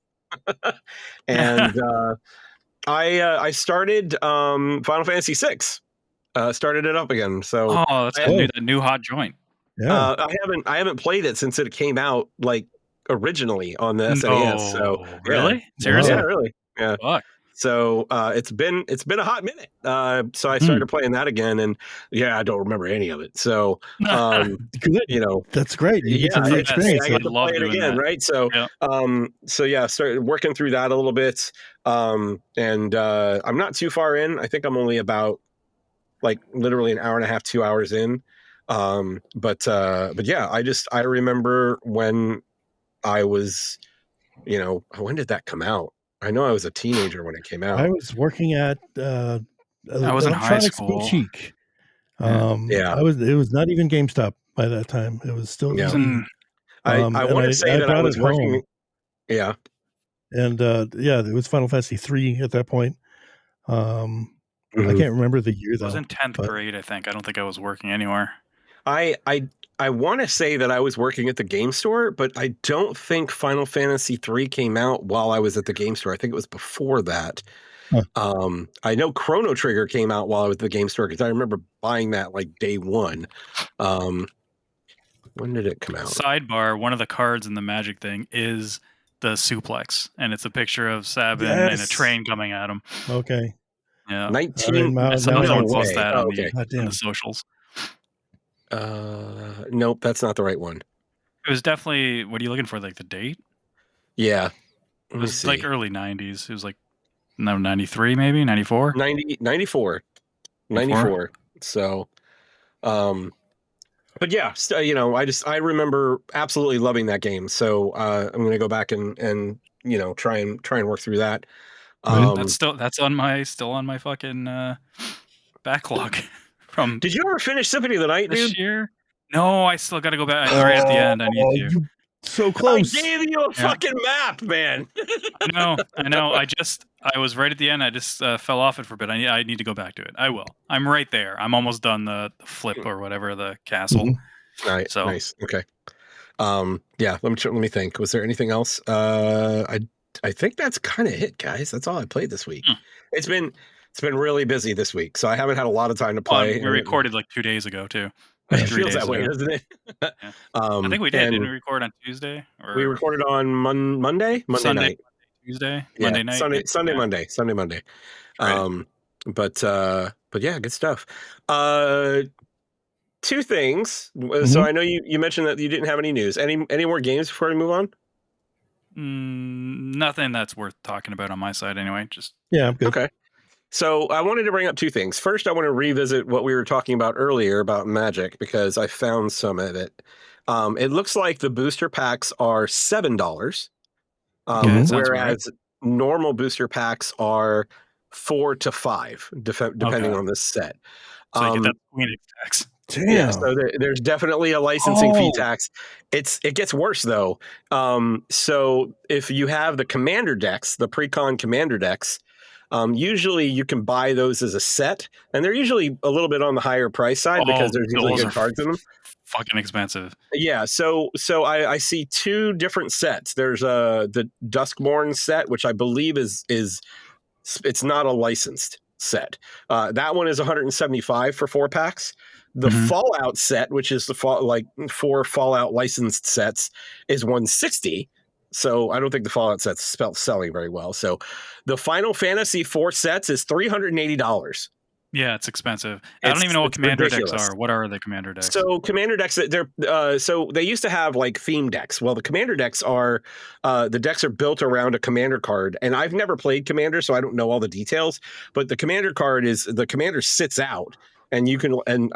And I started Final Fantasy VI. Started it up again. So that's cool. A new hot joint. Yeah. I haven't played it since it came out, like originally on the SNES. So really? Seriously? Yeah, really. Yeah. Fuck. So it's been a hot minute. So I started playing that again, and I don't remember any of it. So good. you know, That's great. You get to re-experience I it. get to play it again, right? So started working through that a little bit. And I'm not too far in. I think I'm only about like literally an hour and a half, 2 hours in. But yeah, I remember when I was, when did that come out? I know I was a teenager when it came out. I was working at I was in high Electronics school. Boutique. Yeah. It was not even GameStop by that time. It was still indie. I want to say that I was working. Home. Yeah. And it was Final Fantasy 3 at that point. I can't remember the year though. I was in 10th grade, I think. I don't think I was working anywhere. I want to say that I was working at the game store, but I don't think Final Fantasy 3 came out while I was at the game store. I think it was before that. Huh. I know Chrono Trigger came out while I was at the game store because I remember buying that like day one. When did it come out? Sidebar, one of the cards in the Magic thing is the suplex, and it's a picture of Sabin and a train coming at him. Okay. Yeah. 19. Someone post that on the socials. Nope, that's not the right one. It was definitely, what are you looking for, like the date? Yeah. It was like early 90s. It was like 93 maybe, 94? 94. So but yeah, I remember absolutely loving that game. So I'm going to go back and try and work through that. That's still on my fucking backlog from. Did you ever finish Symphony of the Night, this dude? year? No, I still got to go back. Right at the end, I need to. So close. I gave you a fucking map, man. I know. I was right at the end. I just fell off it for a bit. I need to go back to it. I will. I'm right there. I'm almost done the flip or whatever, the castle. All right. So nice. Okay. Let me think. Was there anything else? I think that's kind of it, guys. That's all I played this week. It's been really busy this week, so I haven't had a lot of time to play. We recorded like 2 days ago too. It feels that way, doesn't it? I think we did. Didn't we record on Tuesday? We recorded on Monday night. Tuesday, Monday night, Sunday, Monday. Right. But yeah, good stuff. Two things. So I know you mentioned that you didn't have any news. Any more games before we move on? Nothing that's worth talking about on my side, anyway. Just I'm good. Okay. So I wanted to bring up two things. First, I want to revisit what we were talking about earlier about Magic because I found some of it. It looks like the booster packs are $7, whereas normal booster packs are $4 to $5, depending on this set. So you get that Phoenix tax. Damn. Yeah, so there's definitely a licensing fee tax. It gets worse though. So if you have the commander decks, the pre-con commander decks, usually you can buy those as a set, and they're usually a little bit on the higher price side because there's usually good cards in them. Fucking expensive. Yeah, so I see two different sets. There's the Duskborn set, which I believe is it's not a licensed set. That one is $175 for 4 packs. The Fallout set, which is the 4 Fallout licensed sets, is $160. So I don't think the Fallout set's selling very well. So the Final Fantasy 4 sets is $380. Yeah, it's expensive. I don't even know what commander ridiculous. Decks are. What are the commander decks? So commander decks, so they used to have like theme decks. Well, the commander decks are the decks are built around a commander card, and I've never played commander, so I don't know all the details. But the commander card the commander sits out. And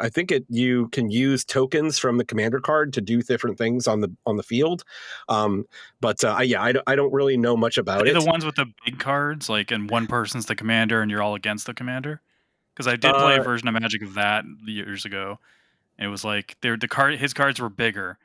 I think you can use tokens from the commander card to do different things on the field. I don't really know much about it. The ones with the big cards, like, and one person's the commander and you're all against the commander. Because I did play a version of Magic of that years ago. It was like his cards were bigger.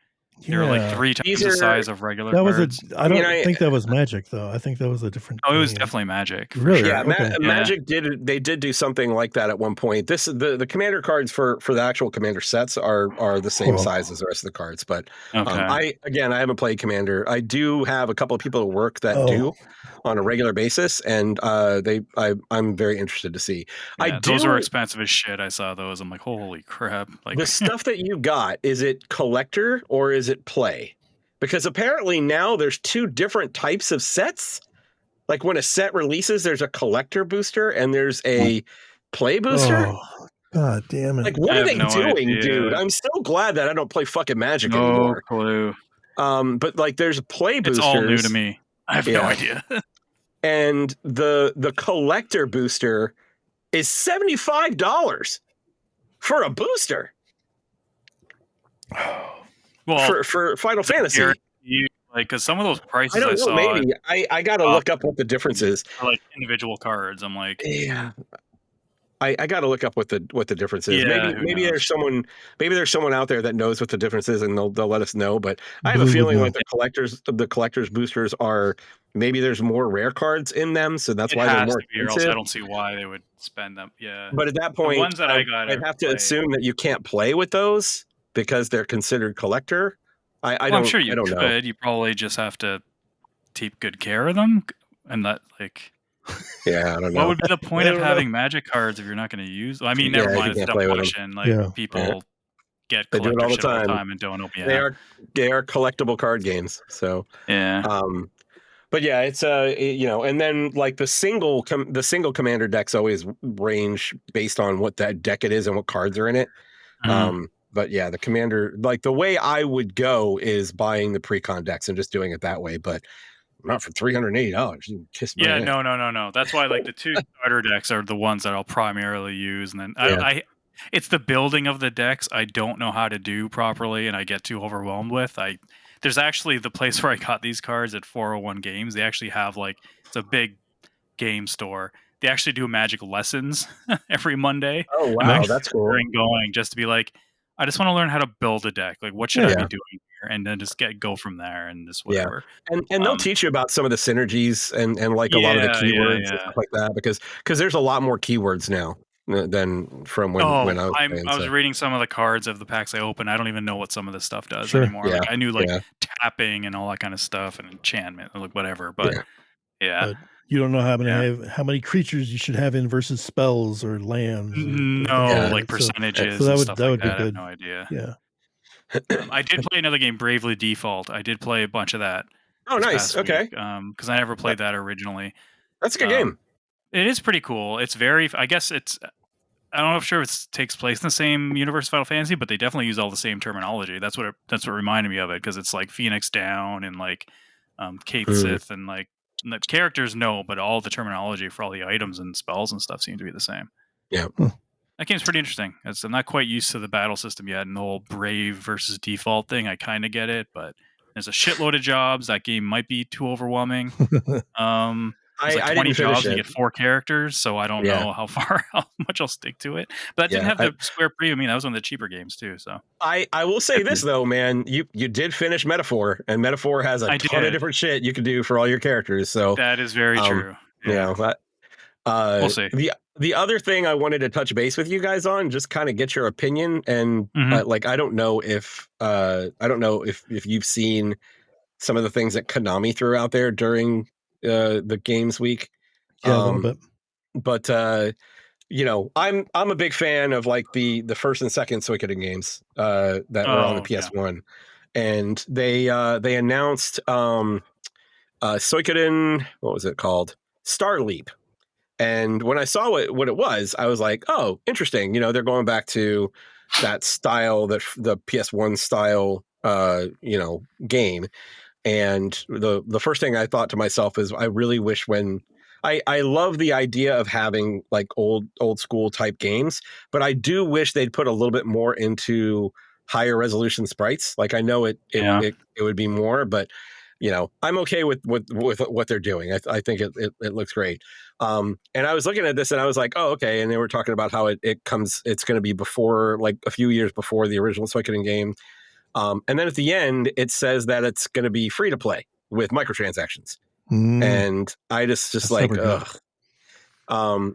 They were like 3 times the size of regular cards. I don't think that was Magic though. I think that was a different. Oh, it was definitely Magic. Really? Sure. Yeah, okay. Magic did do something like that at one point. The commander cards for the actual commander sets are the same size as the rest of the cards. But I haven't played commander. I do have a couple of people at work that do on a regular basis, and I'm very interested to see. Yeah, those were expensive as shit. I saw those. I'm like, holy crap! Like the stuff that you got, is it collector or is it play? Because apparently now there's 2 different types of sets. like when a set releases, there's a collector booster and there's a play booster. Oh, God damn it! Like, what I are have they no doing, idea. dude? I'm so glad that I don't play fucking Magic No anymore. clue. But like, there's play boosters. It's all new to me. I have no idea. And the collector booster is $75 for a booster. Well, for Final Fantasy. Like, because some of those prices I don't know, saw, maybe I got to look up what the difference is for like individual cards. I'm like, yeah. I got to look up what the difference is. Yeah, maybe there's someone out there that knows what the difference is, and they'll let us know. But I have Blue a would feeling know. like the collectors boosters are, maybe there's more rare cards in them, so that's it why they're has more to be, or else expensive. I don't see why they would spend them. Yeah, But at that the point, ones that I got, I'd have to assume that you can't play with those because they're considered collector. I'm sure you I don't could. know. You probably just have to take good care of them, and that like. Yeah, I don't know. What would be the point I of don't know. having Magic cards if you're not going to use? I mean, never Yeah, if mind. you It's a can't dumb play with them. question. Like Yeah. people get They do it collector all the shit all the time. time and don't open. They are collectible card games. So Yeah. but yeah, it's and then like the single commander decks always range based on what that deck it is and what cards are in it. But yeah, the commander, like the way I would go is buying the pre-con decks and just doing it that way, but not for $380. You can kiss my ass. No. That's why like the two starter decks are the ones that I'll primarily use, and then I it's the building of the decks I don't know how to do properly, and I get too overwhelmed with. There's actually the place where I got these cards at 401 Games. They actually have like, it's a big game store. They actually do Magic lessons every Monday. Oh I'm wow, actually that's cool. going just to be like, I just want to learn how to build a deck. Like, what should I be doing here? And then just go from there and just whatever. And they'll teach you about some of the synergies and like a lot of the keywords and stuff like that, because there's a lot more keywords now than from when I was playing. I was reading some of the cards of the packs I opened. I don't even know what some of this stuff does Sure. anymore. Yeah, like I knew like tapping and all that kind of stuff and enchantment and like whatever, but But you don't know how many creatures you should have in versus spells or lands. No, like percentages. So that and would stuff that like would be that. good. I have no idea. Yeah. I did play another game, Bravely Default. I did play a bunch of that. Oh, nice. Okay. Because I never played that originally. That's a good game. It is pretty cool. It's very. I guess it's. I don't know if it takes place in the same universe of Final Fantasy, but they definitely use all the same terminology. That's what reminded me of it, because it's like Phoenix Down and like Kate Sith, and like the characters know, but all the terminology for all the items and spells and stuff seem to be the same. Yeah. That game's pretty interesting. I'm not quite used to the battle system yet, and the whole brave versus default thing. I kind of get it, but there's a shitload of jobs. That game might be too overwhelming. There's like 20 jobs and you get 4 characters, so I don't know how much I'll stick to it. But that didn't have the Square Premium. I mean, that was one of the cheaper games too. So I will say this though, man, you did finish Metaphor, and Metaphor has a ton of different shit you can do for all your characters. So that is very true. Yeah. We'll see. The other thing I wanted to touch base with you guys on, just kind of get your opinion, and like I don't know if you've seen some of the things that Konami threw out there during the games week. Yeah, a little bit. But I'm a big fan of like the first and second Suikoden games that were on the PS1, and they announced Suikoden, what was it called? Star Leap. And when I saw what it was, I was like, oh, interesting. They're going back to that style, the PS1 style, game. And the first thing I thought to myself is, I really wish I love the idea of having like old school type games, but I do wish they'd put a little bit more into higher resolution sprites. Like I know it would be more, but I'm okay with what they're doing. I think it looks great. And I was looking at this and I was like, oh, okay. And they were talking about how it's going to be before, like a few years before the original Suikoden game. And then at the end, it says that it's going to be free to play with microtransactions. And I just like, ugh.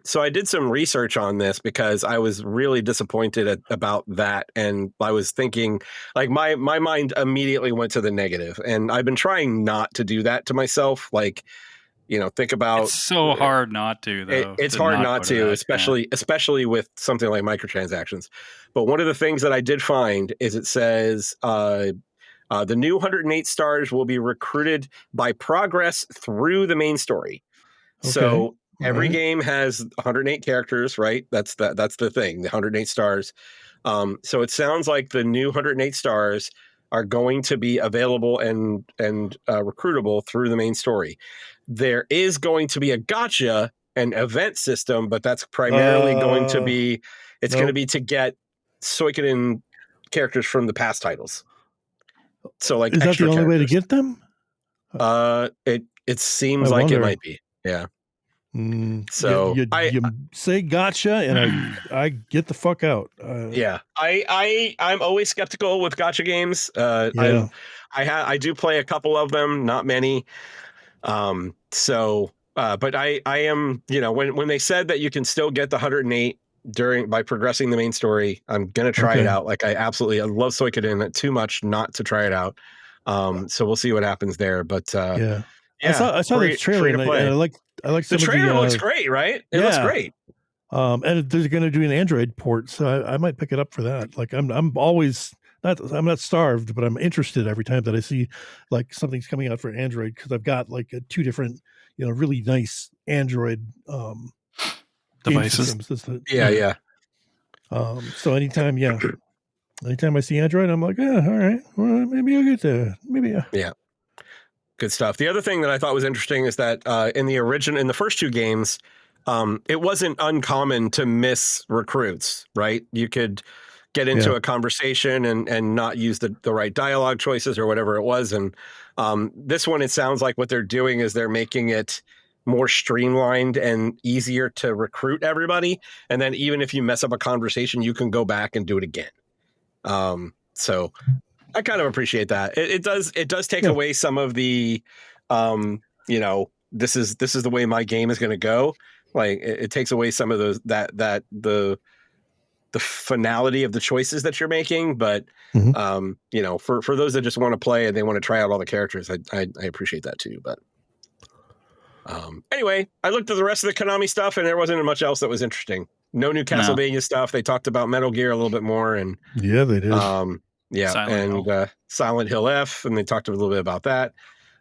So I did some research on this because I was really disappointed about that. And I was thinking, like, my mind immediately went to the negative. And I've been trying not to do that to myself. Like, think about... It's so hard not to, though. It's hard not to, especially with something like microtransactions. But one of the things that I did find is it says... the new 108 stars will be recruited by progress through the main story. So every right. game has 108 characters, right? That's the thing, the 108 stars. So it sounds like the new 108 stars are going to be available and recruitable through the main story. There is going to be a gotcha and event system, but that's primarily going to be going to be to get Suikoden characters from the past titles. So like, is that the only way to get them? It seems like it might be. Yeah. So you say gotcha, and I get the fuck out. Yeah, I'm always skeptical with gotcha games. Yeah. I do play a couple of them, not many. But I am, when they said that you can still get the 108 by progressing the main story, I'm gonna try it out. Like I love Suikoden too much not to try it out. So we'll see what happens there. But yeah, I saw the trailer and I like the trailer looks great, right? It looks great. And they're going to do an Android port, so I might pick it up for that. Like I'm always I'm not starved, but I'm interested every time that I see like something's coming out for Android, because I've got like 2 different, really nice Android devices. Yeah. So anytime I see Android, I'm like, yeah, all right, well, maybe I'll get there. Maybe. Yeah. Good stuff. The other thing that I thought was interesting is that in the first 2 games, it wasn't uncommon to miss recruits, right? You could get into a conversation and not use the right dialogue choices or whatever it was. And this one, it sounds like what they're doing is they're making it more streamlined and easier to recruit everybody. And then even if you mess up a conversation, you can go back and do it again. So I kind of appreciate that. It does take away some of the, this is the way my game is going to go. Like it takes away some of those the finality of the choices that you're making. But for those that just want to play and they want to try out all the characters, I appreciate that too. But anyway, I looked at the rest of the Konami stuff and there wasn't much else that was interesting. No new Castlevania stuff. They talked about Metal Gear a little bit more, and yeah, they did. Silent Hill F, and they talked a little bit about that.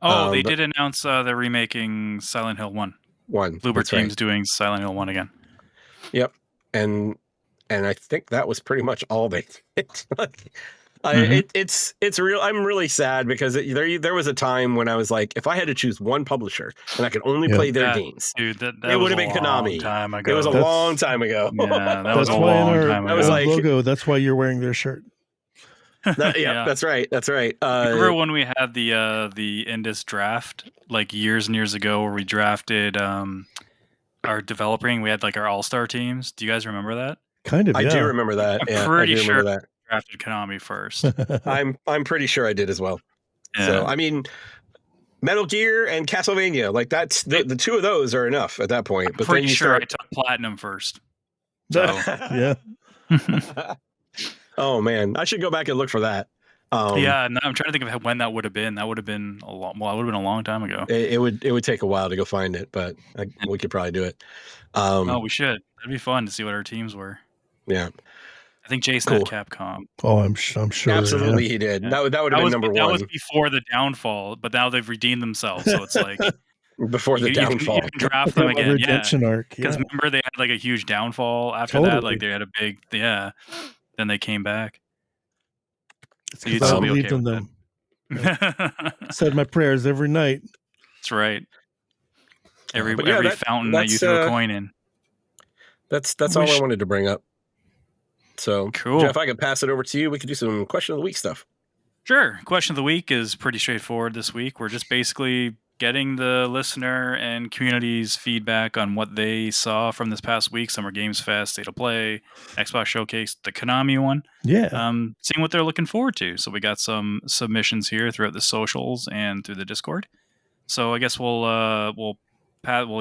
They did announce they're remaking Silent Hill 1. Bloober Team's doing Silent Hill 1 again. Yep, and I think that was pretty much all they did. It's real. I'm really sad because there was a time when I was like, if I had to choose one publisher and I could only play their games, dude, that it would have been Konami. It was a long time ago. Yeah, that was a long time ago. That was like logo. That's why you're wearing their shirt. That's right. Remember when we had the InDis draft like years and years ago, where we drafted our developing? We had like our all-star teams. Do you guys remember that? Kind of. I do remember that. I'm pretty sure that drafted Konami first. I'm pretty sure I did as well. Yeah. So I mean, Metal Gear and Castlevania, like that's the 2 of those are enough at that point. But pretty sure I took Platinum first. So. Yeah. Oh man, I should go back and look for that. Yeah, no, I'm trying to think of when that would have been. That would have been a long. Well, it would have been a long time ago. It would take a while to go find it, but we could probably do it. We should. That'd be fun to see what our teams were. Yeah, I think Jason had Capcom. Oh, I'm sure. Absolutely, he did. Yeah. That would have been number 1. That was before the downfall, but now they've redeemed themselves. So it's like before the downfall. You can draft them again. Redemption arc. Because remember they had like a huge downfall after that. Like they had a big Then they came back. So you'd still be okay with them. Said my prayers every night. That's right. Every fountain that you threw a coin in. That's all I wanted to bring up. So, cool. Geoff, I could pass it over to you. We could do some question of the week stuff. Sure. Question of the week is pretty straightforward this week. We're just basically getting the listener and community's feedback on what they saw from this past week. Summer Games Fest, State of Play, Xbox Showcase, the Konami one. Yeah. Seeing what they're looking forward to. So we got some submissions here throughout the socials and through the Discord. So I guess we'll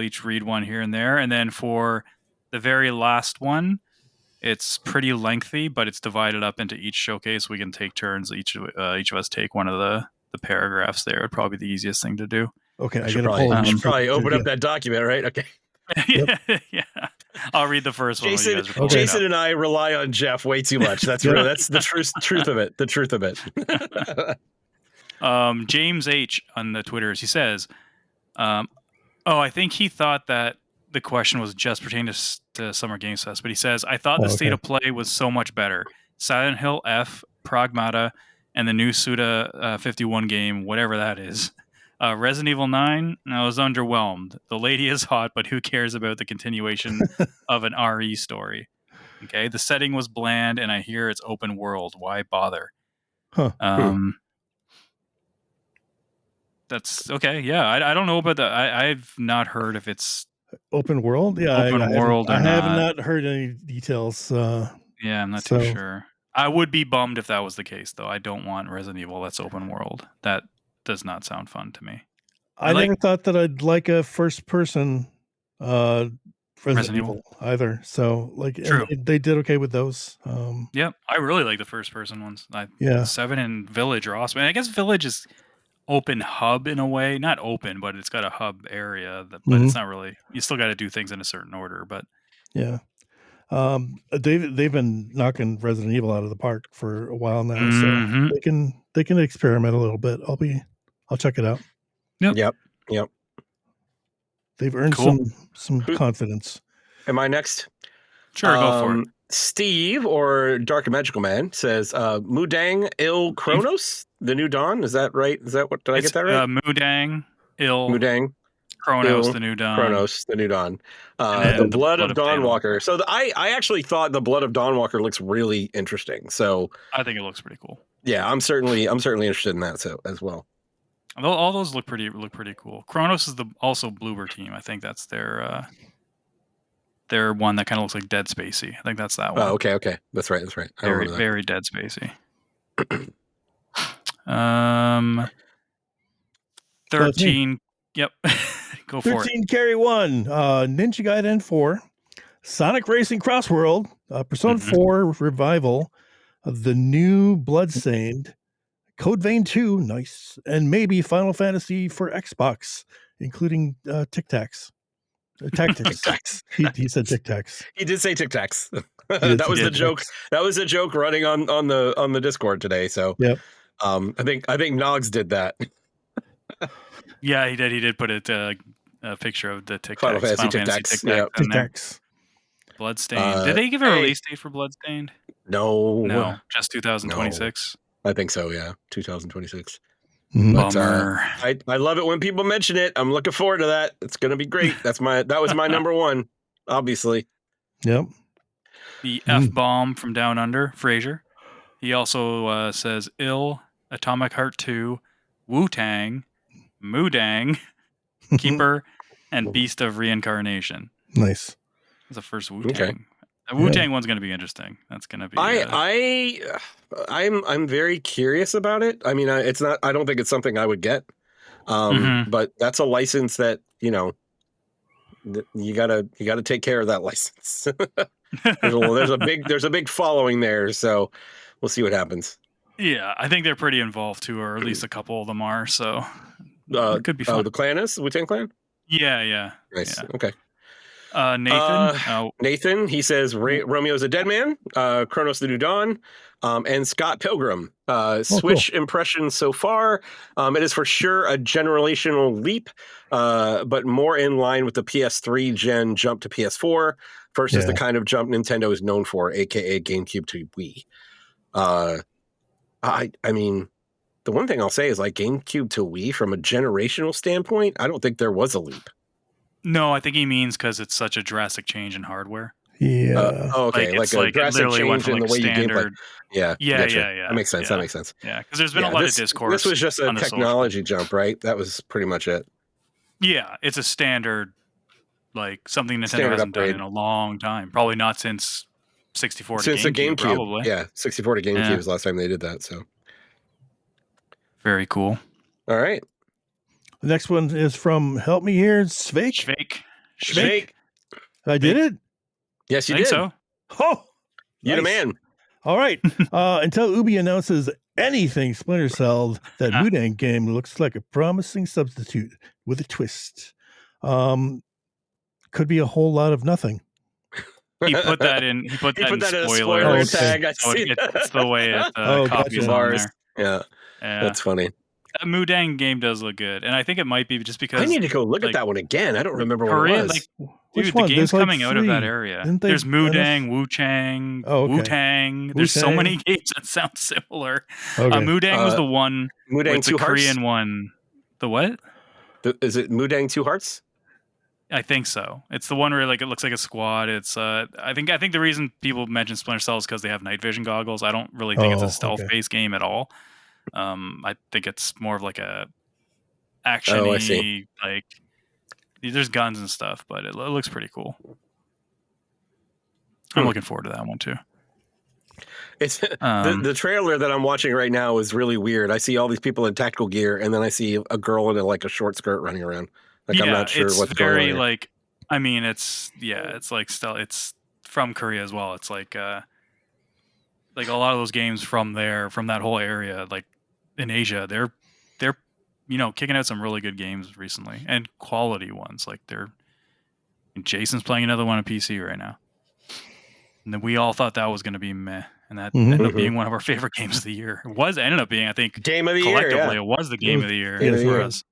each read one here and there. And then for the very last one, it's pretty lengthy, but it's divided up into each showcase. We can take turns. Each of us take one of the paragraphs there. It'd probably be the easiest thing to do. Okay, I should probably open up that document, right? Okay. Yeah. I'll read the first one. Jason and I rely on Geoff way too much. That's really that's the truth of it. The truth of it. James H on the Twitters, he says, Oh, I think he thought that the question was just pertaining to Summer Games Fest, but he says, I thought the state of play was so much better. Silent Hill F, Pragmata, and the new Suda 51 game, whatever that is. Resident Evil 9, I was underwhelmed. The lady is hot, but who cares about the continuation of an RE story? Okay, the setting was bland, and I hear it's open world. Why bother? Huh. That's okay. Yeah, I don't know about that. I've not heard if it's open world. Yeah, open world or I have not. not heard any details. Yeah, I'm not too sure. I would be bummed if that was the case, though. I don't want Resident Evil that's open world. That does not sound fun to me. I never thought that I'd like a first person Resident Evil either. So True. they did okay with those. Yep, I really like the first person ones. 7 and Village are awesome. And I guess Village is open hub in a way, not open, but it's got a hub area. But it's not really. You still got to do things in a certain order. But yeah, they've been knocking Resident Evil out of the park for a while now, so they can experiment a little bit. I'll check it out. Yep. They've earned some confidence. Am I next? Sure, go for it. Steve or Dark and Magical Man says Mudang Il Kronos, the new dawn. Is that right? Is that what did I get that right? Mudang Il Kronos, the new dawn. Kronos, the new dawn. The Blood of Dawnwalker. So I actually thought the Blood of Dawnwalker looks really interesting. So I think it looks pretty cool. Yeah, I'm certainly interested in that as well. All those look pretty cool. Kronos is also Bloober Team. I think that's their one that kind of looks like Dead Spacey. I think that's that one. Oh, okay. That's right. Very Dead Spacey. 13. Yep. Go for it. 13 carry 1. Ninja Gaiden 4. Sonic Racing Cross World. Persona 4 Revival. The new Bloodstained. Code Vein 2. Nice. And maybe Final Fantasy for Xbox, including Tic Tacs. Tactics. He said Tic Tacs. He did say Tic Tacs. That was the joke. That was a joke running on the Discord today. So yep. I think Nogs did that. Yeah, he did. He did put a picture of the Tic Tacs. Final Fantasy Tic Tacs. Tic Tacs. Bloodstained. Did they give a release date for Bloodstained? No, just 2026. No. I think so. Yeah, 2026. Bummer. But, I love it when people mention it. I'm looking forward to that. It's gonna be great. That was my number one, obviously. Yep. The F-bomb from Down Under, Fraser. He also says Atomic Heart 2, Wu-Tang, Mudang, Keeper, and Beast of Reincarnation. Nice. That's the first Wu-Tang. Okay. The Wu-Tang one's going to be interesting. That's going to be. I'm very curious about it. I mean, it's not. I don't think it's something I would get. But that's a license that you gotta take care of that license. there's a big following there, so we'll see what happens. Yeah, I think they're pretty involved too, or at least a couple of them are. So it could be fun. The clan is Wu-Tang Clan. Yeah. Nice. Yeah. Okay. Nathan, he says Romeo's a dead man, Kronos the New Dawn, and Scott Pilgrim. Switch impressions so far. It is for sure a generational leap, but more in line with the PS3 gen jump to PS4 versus the kind of jump Nintendo is known for, aka GameCube to Wii. I mean, the one thing I'll say is like GameCube to Wii from a generational standpoint, I don't think there was a leap. No, I think he means because it's such a drastic change in hardware. Yeah. Okay. Like a drastic change in the way you gameplay. Yeah. Yeah. That makes sense. Yeah. That makes sense. Yeah, because there's been a lot of discourse. This was just a technology jump, right? That was pretty much it. Yeah, it's a standard, like something Nintendo hasn't done in a long time. Probably not since 64 to since GameCube. The GameCube. Probably. Yeah, 64 to GameCube was the last time they did that. So. Very cool. All right. The next one is from Help Me Here, Shvake. I did it? Yes, you did. I think so. Oh, you're the man. All right. Until Ubi announces anything Splinter Cell, that Mudang game looks like a promising substitute with a twist. Could be a whole lot of nothing. He put that in. He put that in spoiler. Tag. I see it's the way it copies on there. Yeah, that's funny. That Mudang game does look good, and I think it might be just because I need to go look at that one again. I don't remember what it was. Like, Which dude, one? the game's There's like coming out of that 3. area. Didn't they There's Mudang, announce- Wu-Chang, Oh, okay. Wu-Tang. There's so Wu-Tang. many games that sound similar. Okay. Mudang was the one Mudang with the Two Hearts? Korean one. The what? Is it Mudang Two Hearts? I think so. It's the one where like it looks like a squad. It's I think the reason people mention Splinter Cell is because they have night vision goggles. I don't really think it's a stealth-based game at all. I think it's more of like a action-y, I see. like there's guns and stuff, but it looks pretty cool. I'm looking forward to that one too. It's the trailer that I'm watching right now is really weird. I see all these people in tactical gear, and then I see a girl in a short skirt running around. Like, I'm not sure what's going on. Like, I mean, it's like it's from Korea as well. It's like a lot of those games from that whole area, like in Asia, they're kicking out some really good games recently and quality ones. Like Jason's playing another one on PC right now, and then we all thought that was going to be meh, and that ended up being one of our favorite games of the year. Ended up being, I think, game of the year. Collectively, it was the game of the year for us.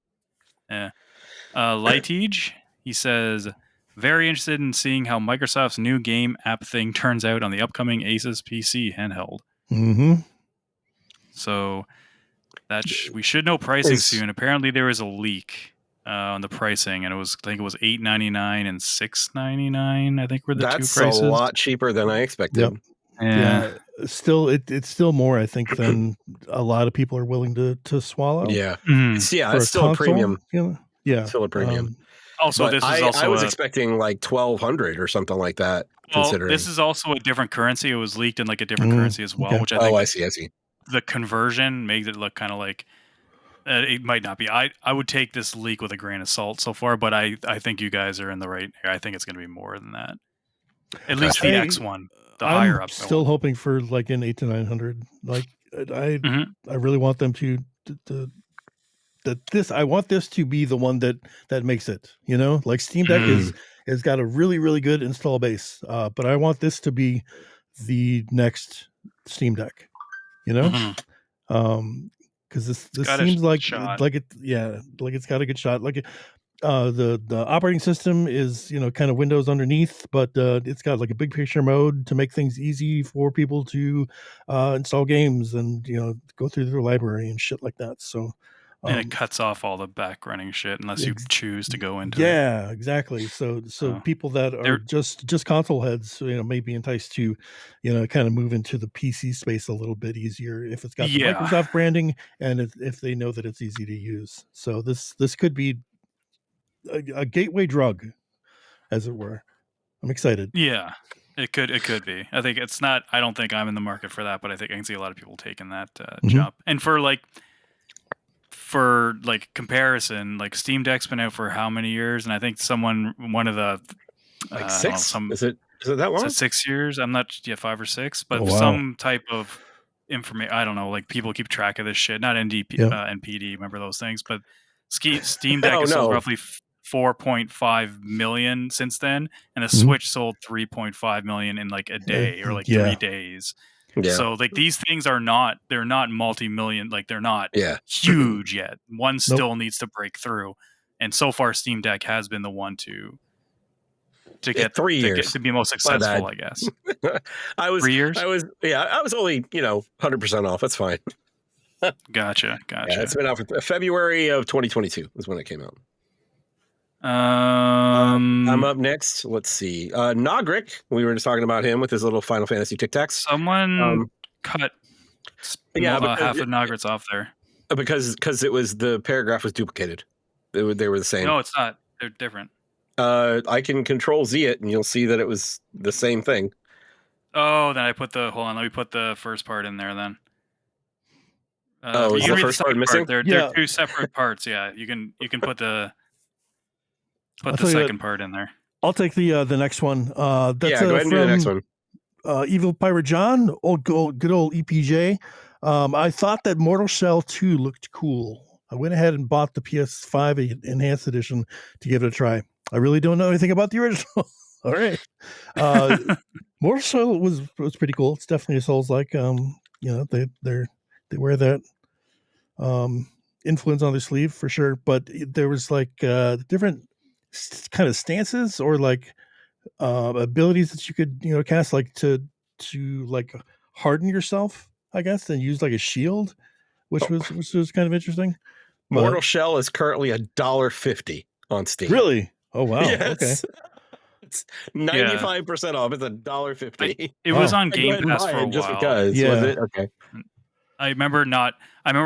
Yeah. Lightige, he says, very interested in seeing how Microsoft's new game app thing turns out on the upcoming Asus PC handheld. Mm-hmm. So that we should know pricing soon. Apparently, there was a leak on the pricing, and I think it was $899 and $699. I think were the two prices. That's a lot cheaper than I expected. Yep. Yeah. Still, it's still more, I think, than a lot of people are willing to swallow. Yeah. Mm-hmm. It's still a premium. Yeah, still a premium. Also, but this is also I was expecting like 1,200 or something like that. Well, considering this is also a different currency. It was leaked in like a different currency as well, which I think. I see. The conversion makes it look kind of like it might not be. I would take this leak with a grain of salt so far, but I think you guys are in the right. I think it's going to be more than that. At least the X1, the higher up. Still hoping for like an 800 to 900. Like I really want them to I want this to be the one that makes it, like Steam Deck has got a really, really good install base. But I want this to be the next Steam Deck, because this seems like it's got a good shot. Like the operating system is, kind of Windows underneath, but it's got like a big picture mode to make things easy for people to install games and, go through their library and shit like that. So, and it cuts off all the back running shit unless you choose to go into it. Yeah, exactly. So people that are just console heads, may be enticed to, kind of move into the PC space a little bit easier if it's got the Microsoft branding and if they know that it's easy to use. So this could be a gateway drug, as it were. I'm excited. Yeah, it could be. I think it's not. I don't think I'm in the market for that, but I think I can see a lot of people taking that jump. And for comparison, like Steam Deck's been out for how many years? And I think one of the 6. Is it that long? 6 years? I'm not 5 or 6, but some type of information. I don't know. Like people keep track of this shit. Not NPD. Remember those things? But Steam Deck has sold roughly 4.5 million since then, and the Switch sold 3.5 million in like a day or like 3 days. Yeah. So like these things they're not multi-million, like they're not huge yet. One still needs to break through, and so far Steam Deck has been the one to get 3 years to be most successful, I guess. 3 years. I was only 100% off. That's fine. Gotcha. Yeah, it's been out for February of 2022 is when it came out. I'm up next. Let's see. Nogric. We were just talking about him with his little Final Fantasy Tic Tacs. Cut half of Nogric's off there. Because it was the paragraph was duplicated. They were the same. No, it's not. They're different. I can Control Z it, and you'll see that it was the same thing. Oh, then hold on. Let me put the first part in there then. Is the first part missing? They're two separate parts. Yeah, you can put the second part in there. I'll take the next one. That's, go ahead and do the next one. Evil Pirate John, good old EPJ. I thought that Mortal Shell 2 looked cool. I went ahead and bought the PS5 Enhanced Edition to give it a try. I really don't know anything about the original. All right. Mortal Shell was pretty cool. It's definitely a Souls-like. They wear that influence on their sleeve for sure, but there was like different kind of stances or like abilities that you could cast like to like harden yourself, I guess, and use like a shield, which was kind of interesting. Mortal Shell is currently $1.50 on Steam. Really? Oh wow. Yes. Okay. It's 95% off. It's $1.50. It was on I Game Pass for a while. just because. Yeah. Was it? Okay. I remember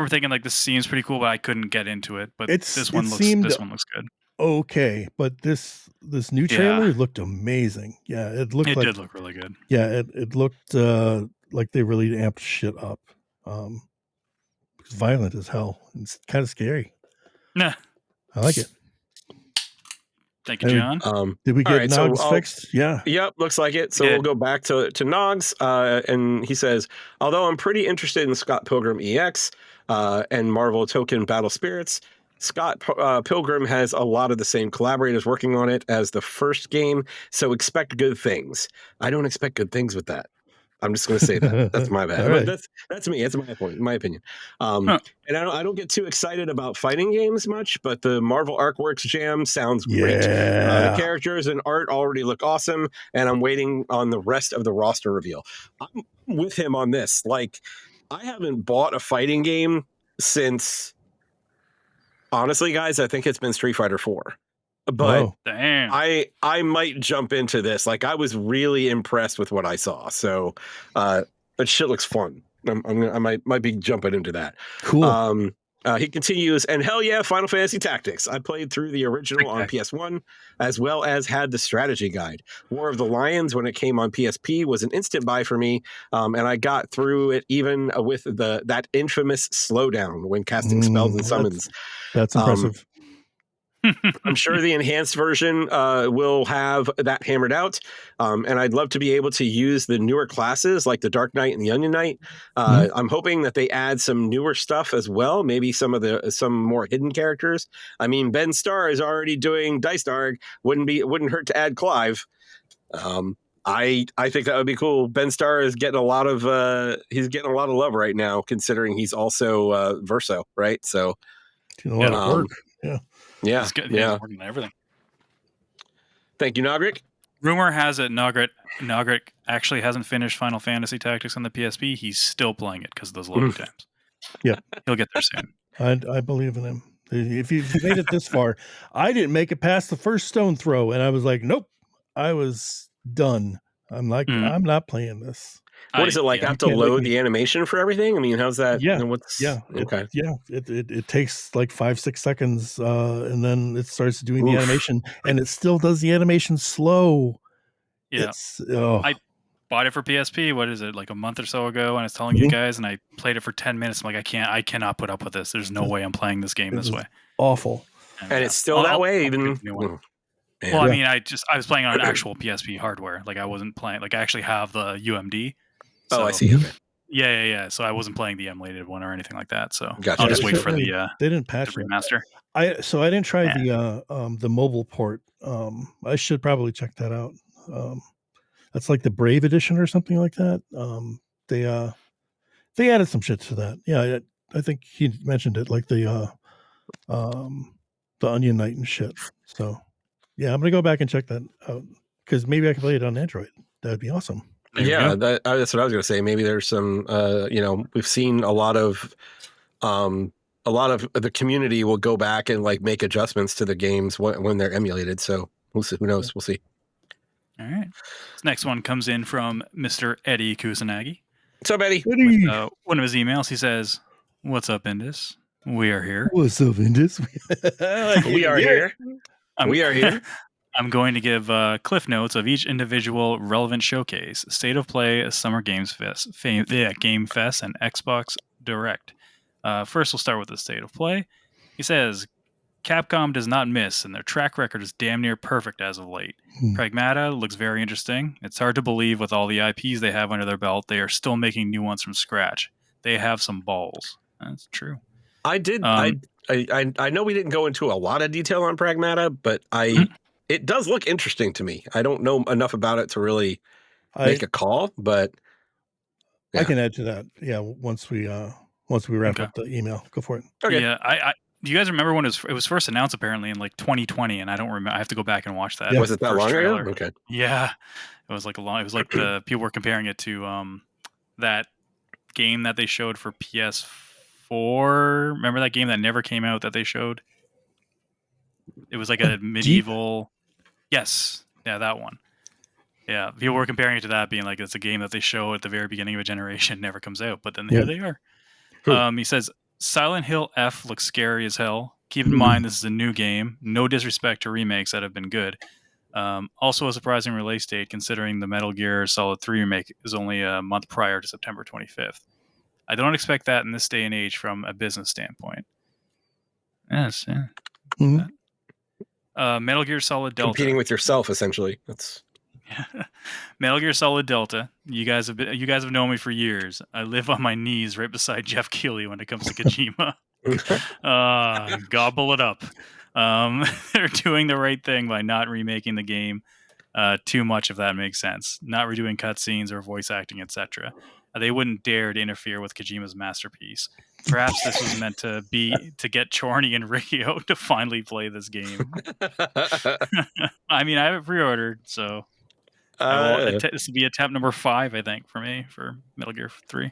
thinking like this seems pretty cool, but I couldn't get into it. But this one looks good. Okay, but this new trailer looked amazing. Yeah, it did look really good. Yeah, it looked like they really amped shit up. It's violent as hell. It's kind of scary. Nah. I like it. Thank you, John. Did we get Nogs fixed? Yeah. Yep, looks like it. So we'll go back to Nogs, and he says, although I'm pretty interested in Scott Pilgrim EX and Marvel Token Battle Spirits, Scott Pilgrim has a lot of the same collaborators working on it as the first game, so expect good things. I don't expect good things with that. I'm just going to say that. That's my bad. Right. That's me. That's my opinion. And I don't get too excited about fighting games much, but the Marvel Artworks jam sounds great. The characters and art already look awesome, and I'm waiting on the rest of the roster reveal. I'm with him on this. Like, I haven't bought a fighting game since, honestly, guys, I think it's been Street Fighter 4. But damn. I might jump into this. Like, I was really impressed with what I saw. So that shit looks fun. I might be jumping into that. Cool. He continues, and hell yeah, Final Fantasy Tactics. I played through the original on PS1, as well as had the strategy guide. War of the Lions, when it came on PSP, was an instant buy for me, and I got through it even with that infamous slowdown when casting spells and summons. That's impressive. I'm sure the enhanced version will have that hammered out, and I'd love to be able to use the newer classes like the Dark Knight and the Onion Knight. I'm hoping that they add some newer stuff as well, maybe some more hidden characters. I mean, Ben Starr is already doing Dice Dark. Wouldn't hurt to add Clive. I think that would be cool. Ben Starr is getting a lot of love right now, considering he's also Verso, right? So a lot of work. Yeah. He's working on everything. Thank you, Nogric. Rumor has it Nogric actually hasn't finished Final Fantasy Tactics on the PSP. He's still playing it because of those loading times. Yeah. He'll get there soon. I believe in him. If you've made it this far, I didn't make it past the first stone throw, and I was like, nope, I was done. I'm like, I'm not playing this. What is it like? Have to load the animation for everything? I mean, how's that? Yeah. Okay. It takes like 5-6 seconds, and then it starts doing the animation, and it still does the animation slow. Yeah. I bought it for PSP. What is it, like a month or so ago? And I was telling you guys, and I played it for 10 minutes. I'm like, I cannot put up with this. There's no way I'm playing this game this way. Awful. And it's still that way, even. Well, I mean, I was playing on actual PSP hardware. Like, I wasn't playing. Like, I actually have the UMD. So, I see. Okay. Yeah. So I wasn't playing the emulated one or anything like that. So gotcha. I'll just wait for the they didn't patch the remaster. I didn't try the mobile port. I should probably check that out. That's like the Brave edition or something like that. They added some shit to that. Yeah, I think he mentioned it, like the Onion Knight and shit. So yeah, I'm gonna go back and check that out because maybe I can play it on Android. That'd be awesome. Yeah, that's what I was going to say. Maybe there's some, we've seen a lot of the community will go back and like make adjustments to the games when they're emulated. So we'll see. Who knows? We'll see. All right. This next one comes in from Mr. Eddie Kusanagi. What's up, Eddie? With, one of his emails, he says, "What's up, InDis? We are here. What's up, InDis? We are here. We are here." I'm going to give cliff notes of each individual relevant showcase: State of Play, Summer Games Fest, Game Fest, and Xbox Direct. First, we'll start with the State of Play. He says, Capcom does not miss, and their track record is damn near perfect as of late. Pragmata looks very interesting. It's hard to believe with all the IPs they have under their belt, they are still making new ones from scratch. They have some balls. That's true. I did. I know we didn't go into a lot of detail on Pragmata, but it does look interesting to me. I don't know enough about it to really make a call, but I can add to that. Yeah, once we once we wrap up the email. Go for it. Okay. Yeah, I do you guys remember when it was first announced apparently in like 2020, and I don't remember. I have to go back and watch that. Yeah. Was it that first long trailer. ago? Okay. Yeah, it was like the people were comparing it to that game that they showed for PS4. Remember that game that never came out that they showed? It was like a medieval. Yes, yeah, that one. Yeah, people were comparing it to that, being like it's a game that they show at the very beginning of a generation, never comes out, but then here they are. He says Silent Hill F looks scary as hell. Keep in mind this is a new game. No disrespect to remakes that have been good. Also a surprising release date considering the Metal Gear Solid 3 remake is only a month prior to September 25th. I don't expect that in this day and age from a business standpoint. Yes, yeah. Metal Gear Solid Delta. Competing with yourself, essentially. That's Metal Gear Solid Delta. You guys have known me for years. I live on my knees right beside Jeff Keighley when it comes to Kojima. Gobble it up. They're doing the right thing by not remaking the game too much, if that makes sense. Not redoing cutscenes or voice acting, etc. They wouldn't dare to interfere with Kojima's masterpiece. Perhaps this was meant to get Chorny and Rio to finally play this game. I mean, I have it pre-ordered, so this will be attempt number 5, I think, for me for Metal Gear 3.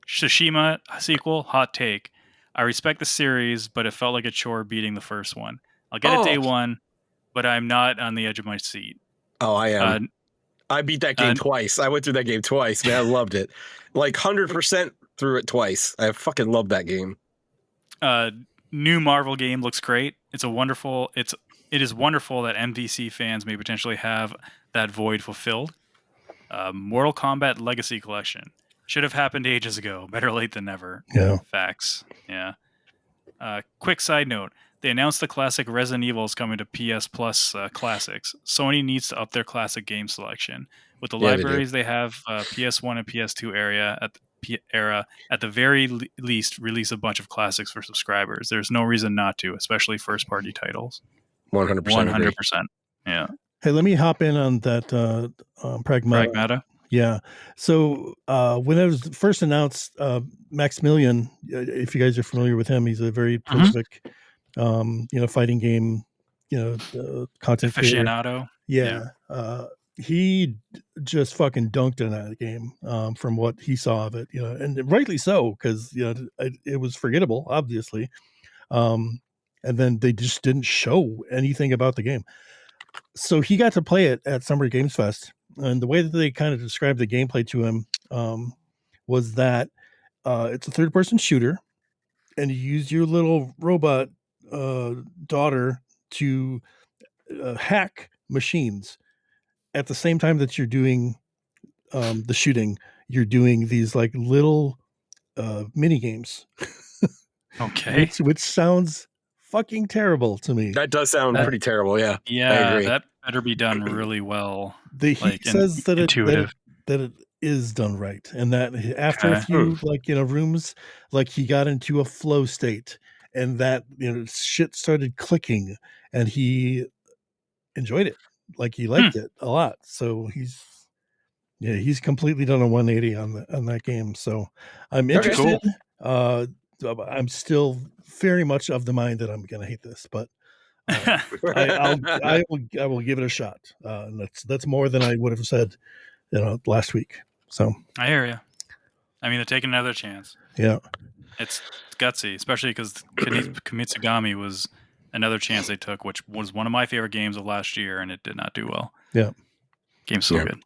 Tsushima sequel, hot take. I respect the series, but it felt like a chore beating the first one. I'll get it day one, but I'm not on the edge of my seat. Oh, I am. I beat that game twice. I went through that game twice, man. I loved it. Like 100% through it twice. I fucking love that game. New Marvel game looks great. It is wonderful that MVC fans may potentially have that void fulfilled. Mortal Kombat Legacy Collection. Should have happened ages ago. Better late than never. Yeah. Facts. Yeah. Quick side note. They announced the classic Resident Evil is coming to PS Plus Classics. Sony needs to up their classic game selection. With the libraries they have, PS1 and PS2 era, at the very least, release a bunch of classics for subscribers. There's no reason not to, especially first-party titles. 100%. 100%. Yeah. Hey, let me hop in on that Pragmata. Yeah. So when it was first announced, Maximilian, if you guys are familiar with him, he's a very prolific, fighting game, content aficionado. Yeah. He just fucking dunked in that game from what he saw of it, and rightly so, because it was forgettable, obviously. And then they just didn't show anything about the game. So he got to play it at Summer Games Fest. And the way that they kind of described the gameplay to him was that it's a third-person shooter, and you use your little robot daughter to hack machines. At the same time that you're doing the shooting, you're doing these like little mini games. Okay, which sounds fucking terrible to me. That does sound pretty terrible. Yeah, yeah, I agree. That better be done really well. He says that it is done right, and that after a few rooms, like he got into a flow state, and that shit started clicking, and he enjoyed it. Like he liked it a lot. So he's completely done a 180 on that game. So I'm interested. Cool. I'm still very much of the mind that I'm gonna hate this, but I will give it a shot. And that's more than I would have said, last week. So I hear you. I mean, they're taking another chance. Yeah, it's gutsy, especially because Kamitsugami was another chance they took, which was one of my favorite games of last year, and it did not do well. Yeah, game's so good.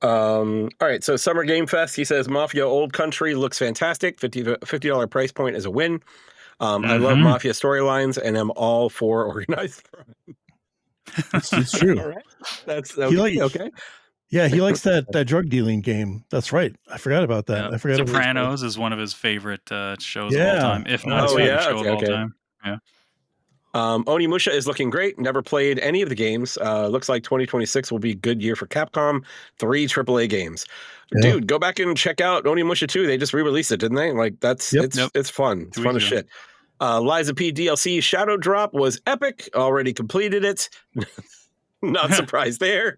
All right, so Summer Game Fest. He says Mafia Old Country looks fantastic. $50 price point is a win. I love Mafia storylines, and I'm all for organized crime. It's true. All right. That's okay. Yeah, he likes that drug dealing game. That's right. I forgot about that. Yeah. I forgot. Sopranos is one of his favorite shows of all time, if not his favorite show of all time. Yeah. Onimusha is looking great. Never played any of the games. Looks like 2026 will be a good year for Capcom. 3 AAA games. Yeah. Dude, go back and check out Onimusha 2. They just re-released it, didn't they? Like it's fun. It's fun as shit. Liza P DLC Shadow Drop was epic. Already completed it. Not surprised there.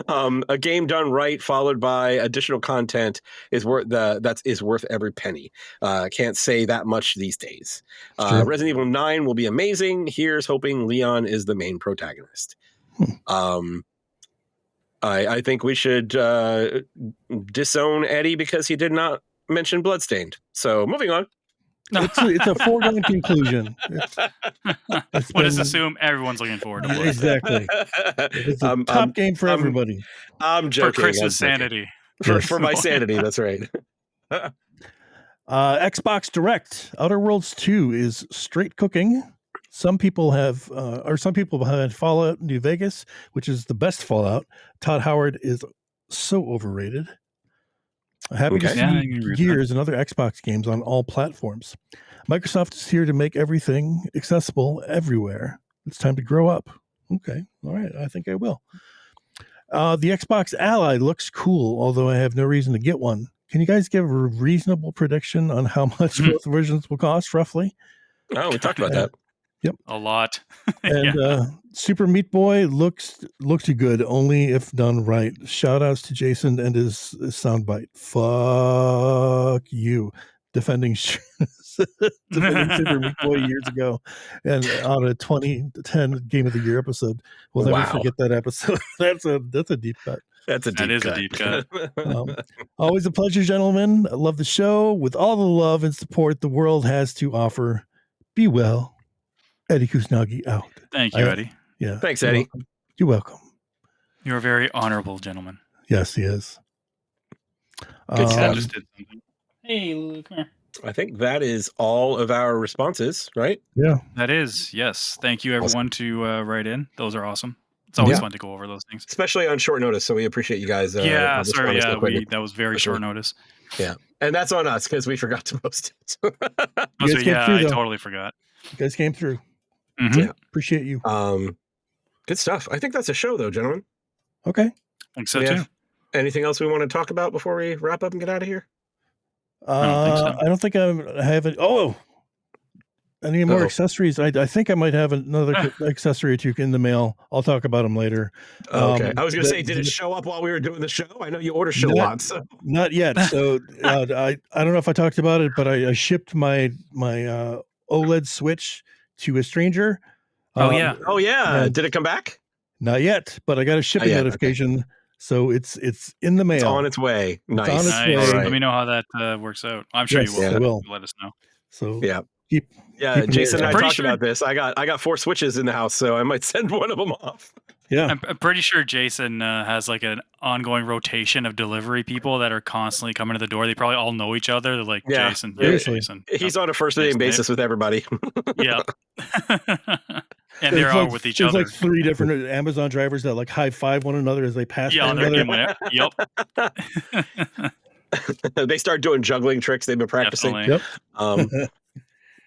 A game done right, followed by additional content, is worth every penny. Can't say that much these days. Resident Evil 9 will be amazing. Here's hoping Leon is the main protagonist. I think we should disown Eddie because he did not mention Bloodstained. So moving on. It's a foregone conclusion. We'll just assume everyone's looking forward to Bloodstained. Exactly. It's a top game for everybody. I'm joking. For Chris's sanity. For my sanity, that's right. Xbox Direct. Outer Worlds 2 is straight cooking. Some people have Fallout New Vegas, which is the best Fallout. Todd Howard is so overrated. Happy to see Gears and other Xbox games on all platforms. Microsoft is here to make everything accessible everywhere. It's time to grow up. Okay. All right. I think I will. The Xbox Ally looks cool, although I have no reason to get one. Can you guys give a reasonable prediction on how much both versions will cost, roughly? Oh, we talked about that. Yep. A lot. And Super Meat Boy looks good, only if done right. Shout outs to Jason and his soundbite. Fuck you. Defending Super Meat Boy years ago and on a 2010 Game of the Year episode. We'll never forget that episode. That's a deep cut. That is a deep cut. Always a pleasure, gentlemen. I love the show. With all the love and support the world has to offer, be well. Eddie Kuznagi out. Thank you, Eddie. Yeah. Thanks, Eddie. You're welcome. You're a very honorable gentleman. Yes, he is. Good stuff. Just did something. Hey, Luke, come here. I think that is all of our responses, right? Yeah. That is, yes. Thank you, everyone, to write in. Those are awesome. It's always fun to go over those things. Especially on short notice, so we appreciate you guys. Sorry, that was very short notice. Yeah. And that's on us, because we forgot to post it. I totally forgot. You guys came through. Mm-hmm. Yeah. Appreciate you. Good stuff. I think that's a show, though, gentlemen. Okay. I think so, too. Anything else we want to talk about before we wrap up and get out of here? I don't think I have it. Oh, any more accessories? I think I might have another accessory or two in the mail. I'll talk about them later. Okay. I was going to say, did it show up while we were doing the show? I know you order shit a lot. So. Not yet. So I don't know if I talked about it, but I shipped my OLED Switch to a stranger. Oh yeah. Did it come back? Not yet, but I got a shipping notification. Okay. So it's in the mail. It's on its way. Nice. It's on its way. Right. Let me know how that works out. I'm sure you will. I will. Let us know. So keep Jason and I talked about this. I got 4 Switches in the house, so I might send one of them off. Yeah, I'm pretty sure Jason has like an ongoing rotation of delivery people that are constantly coming to the door. They probably all know each other. They're like, Jason. He's on a first name basis with everybody. Yeah. And they're all with each other. There's like 3 different Amazon drivers that like high five one another as they pass. Yeah, yep. They start doing juggling tricks they've been practicing. Definitely. Yep.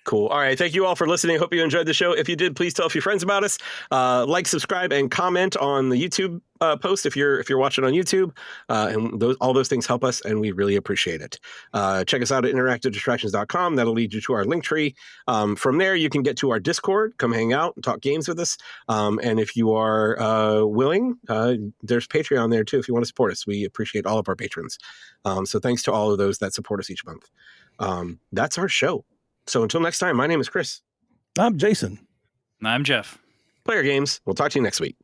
Cool. All right. Thank you all for listening. Hope you enjoyed the show. If you did, please tell a few friends about us. Like, subscribe, and comment on the YouTube post if you're watching on YouTube. And all those things help us, and we really appreciate it. Check us out at interactivedistractions.com. That'll lead you to our link tree. From there, you can get to our Discord. Come hang out and talk games with us. And if you are willing, there's Patreon there too if you want to support us. We appreciate all of our patrons. So thanks to all of those that support us each month. That's our show. So until next time, my name is Chris. I'm Jason. And I'm Geoff. Player Games. We'll talk to you next week.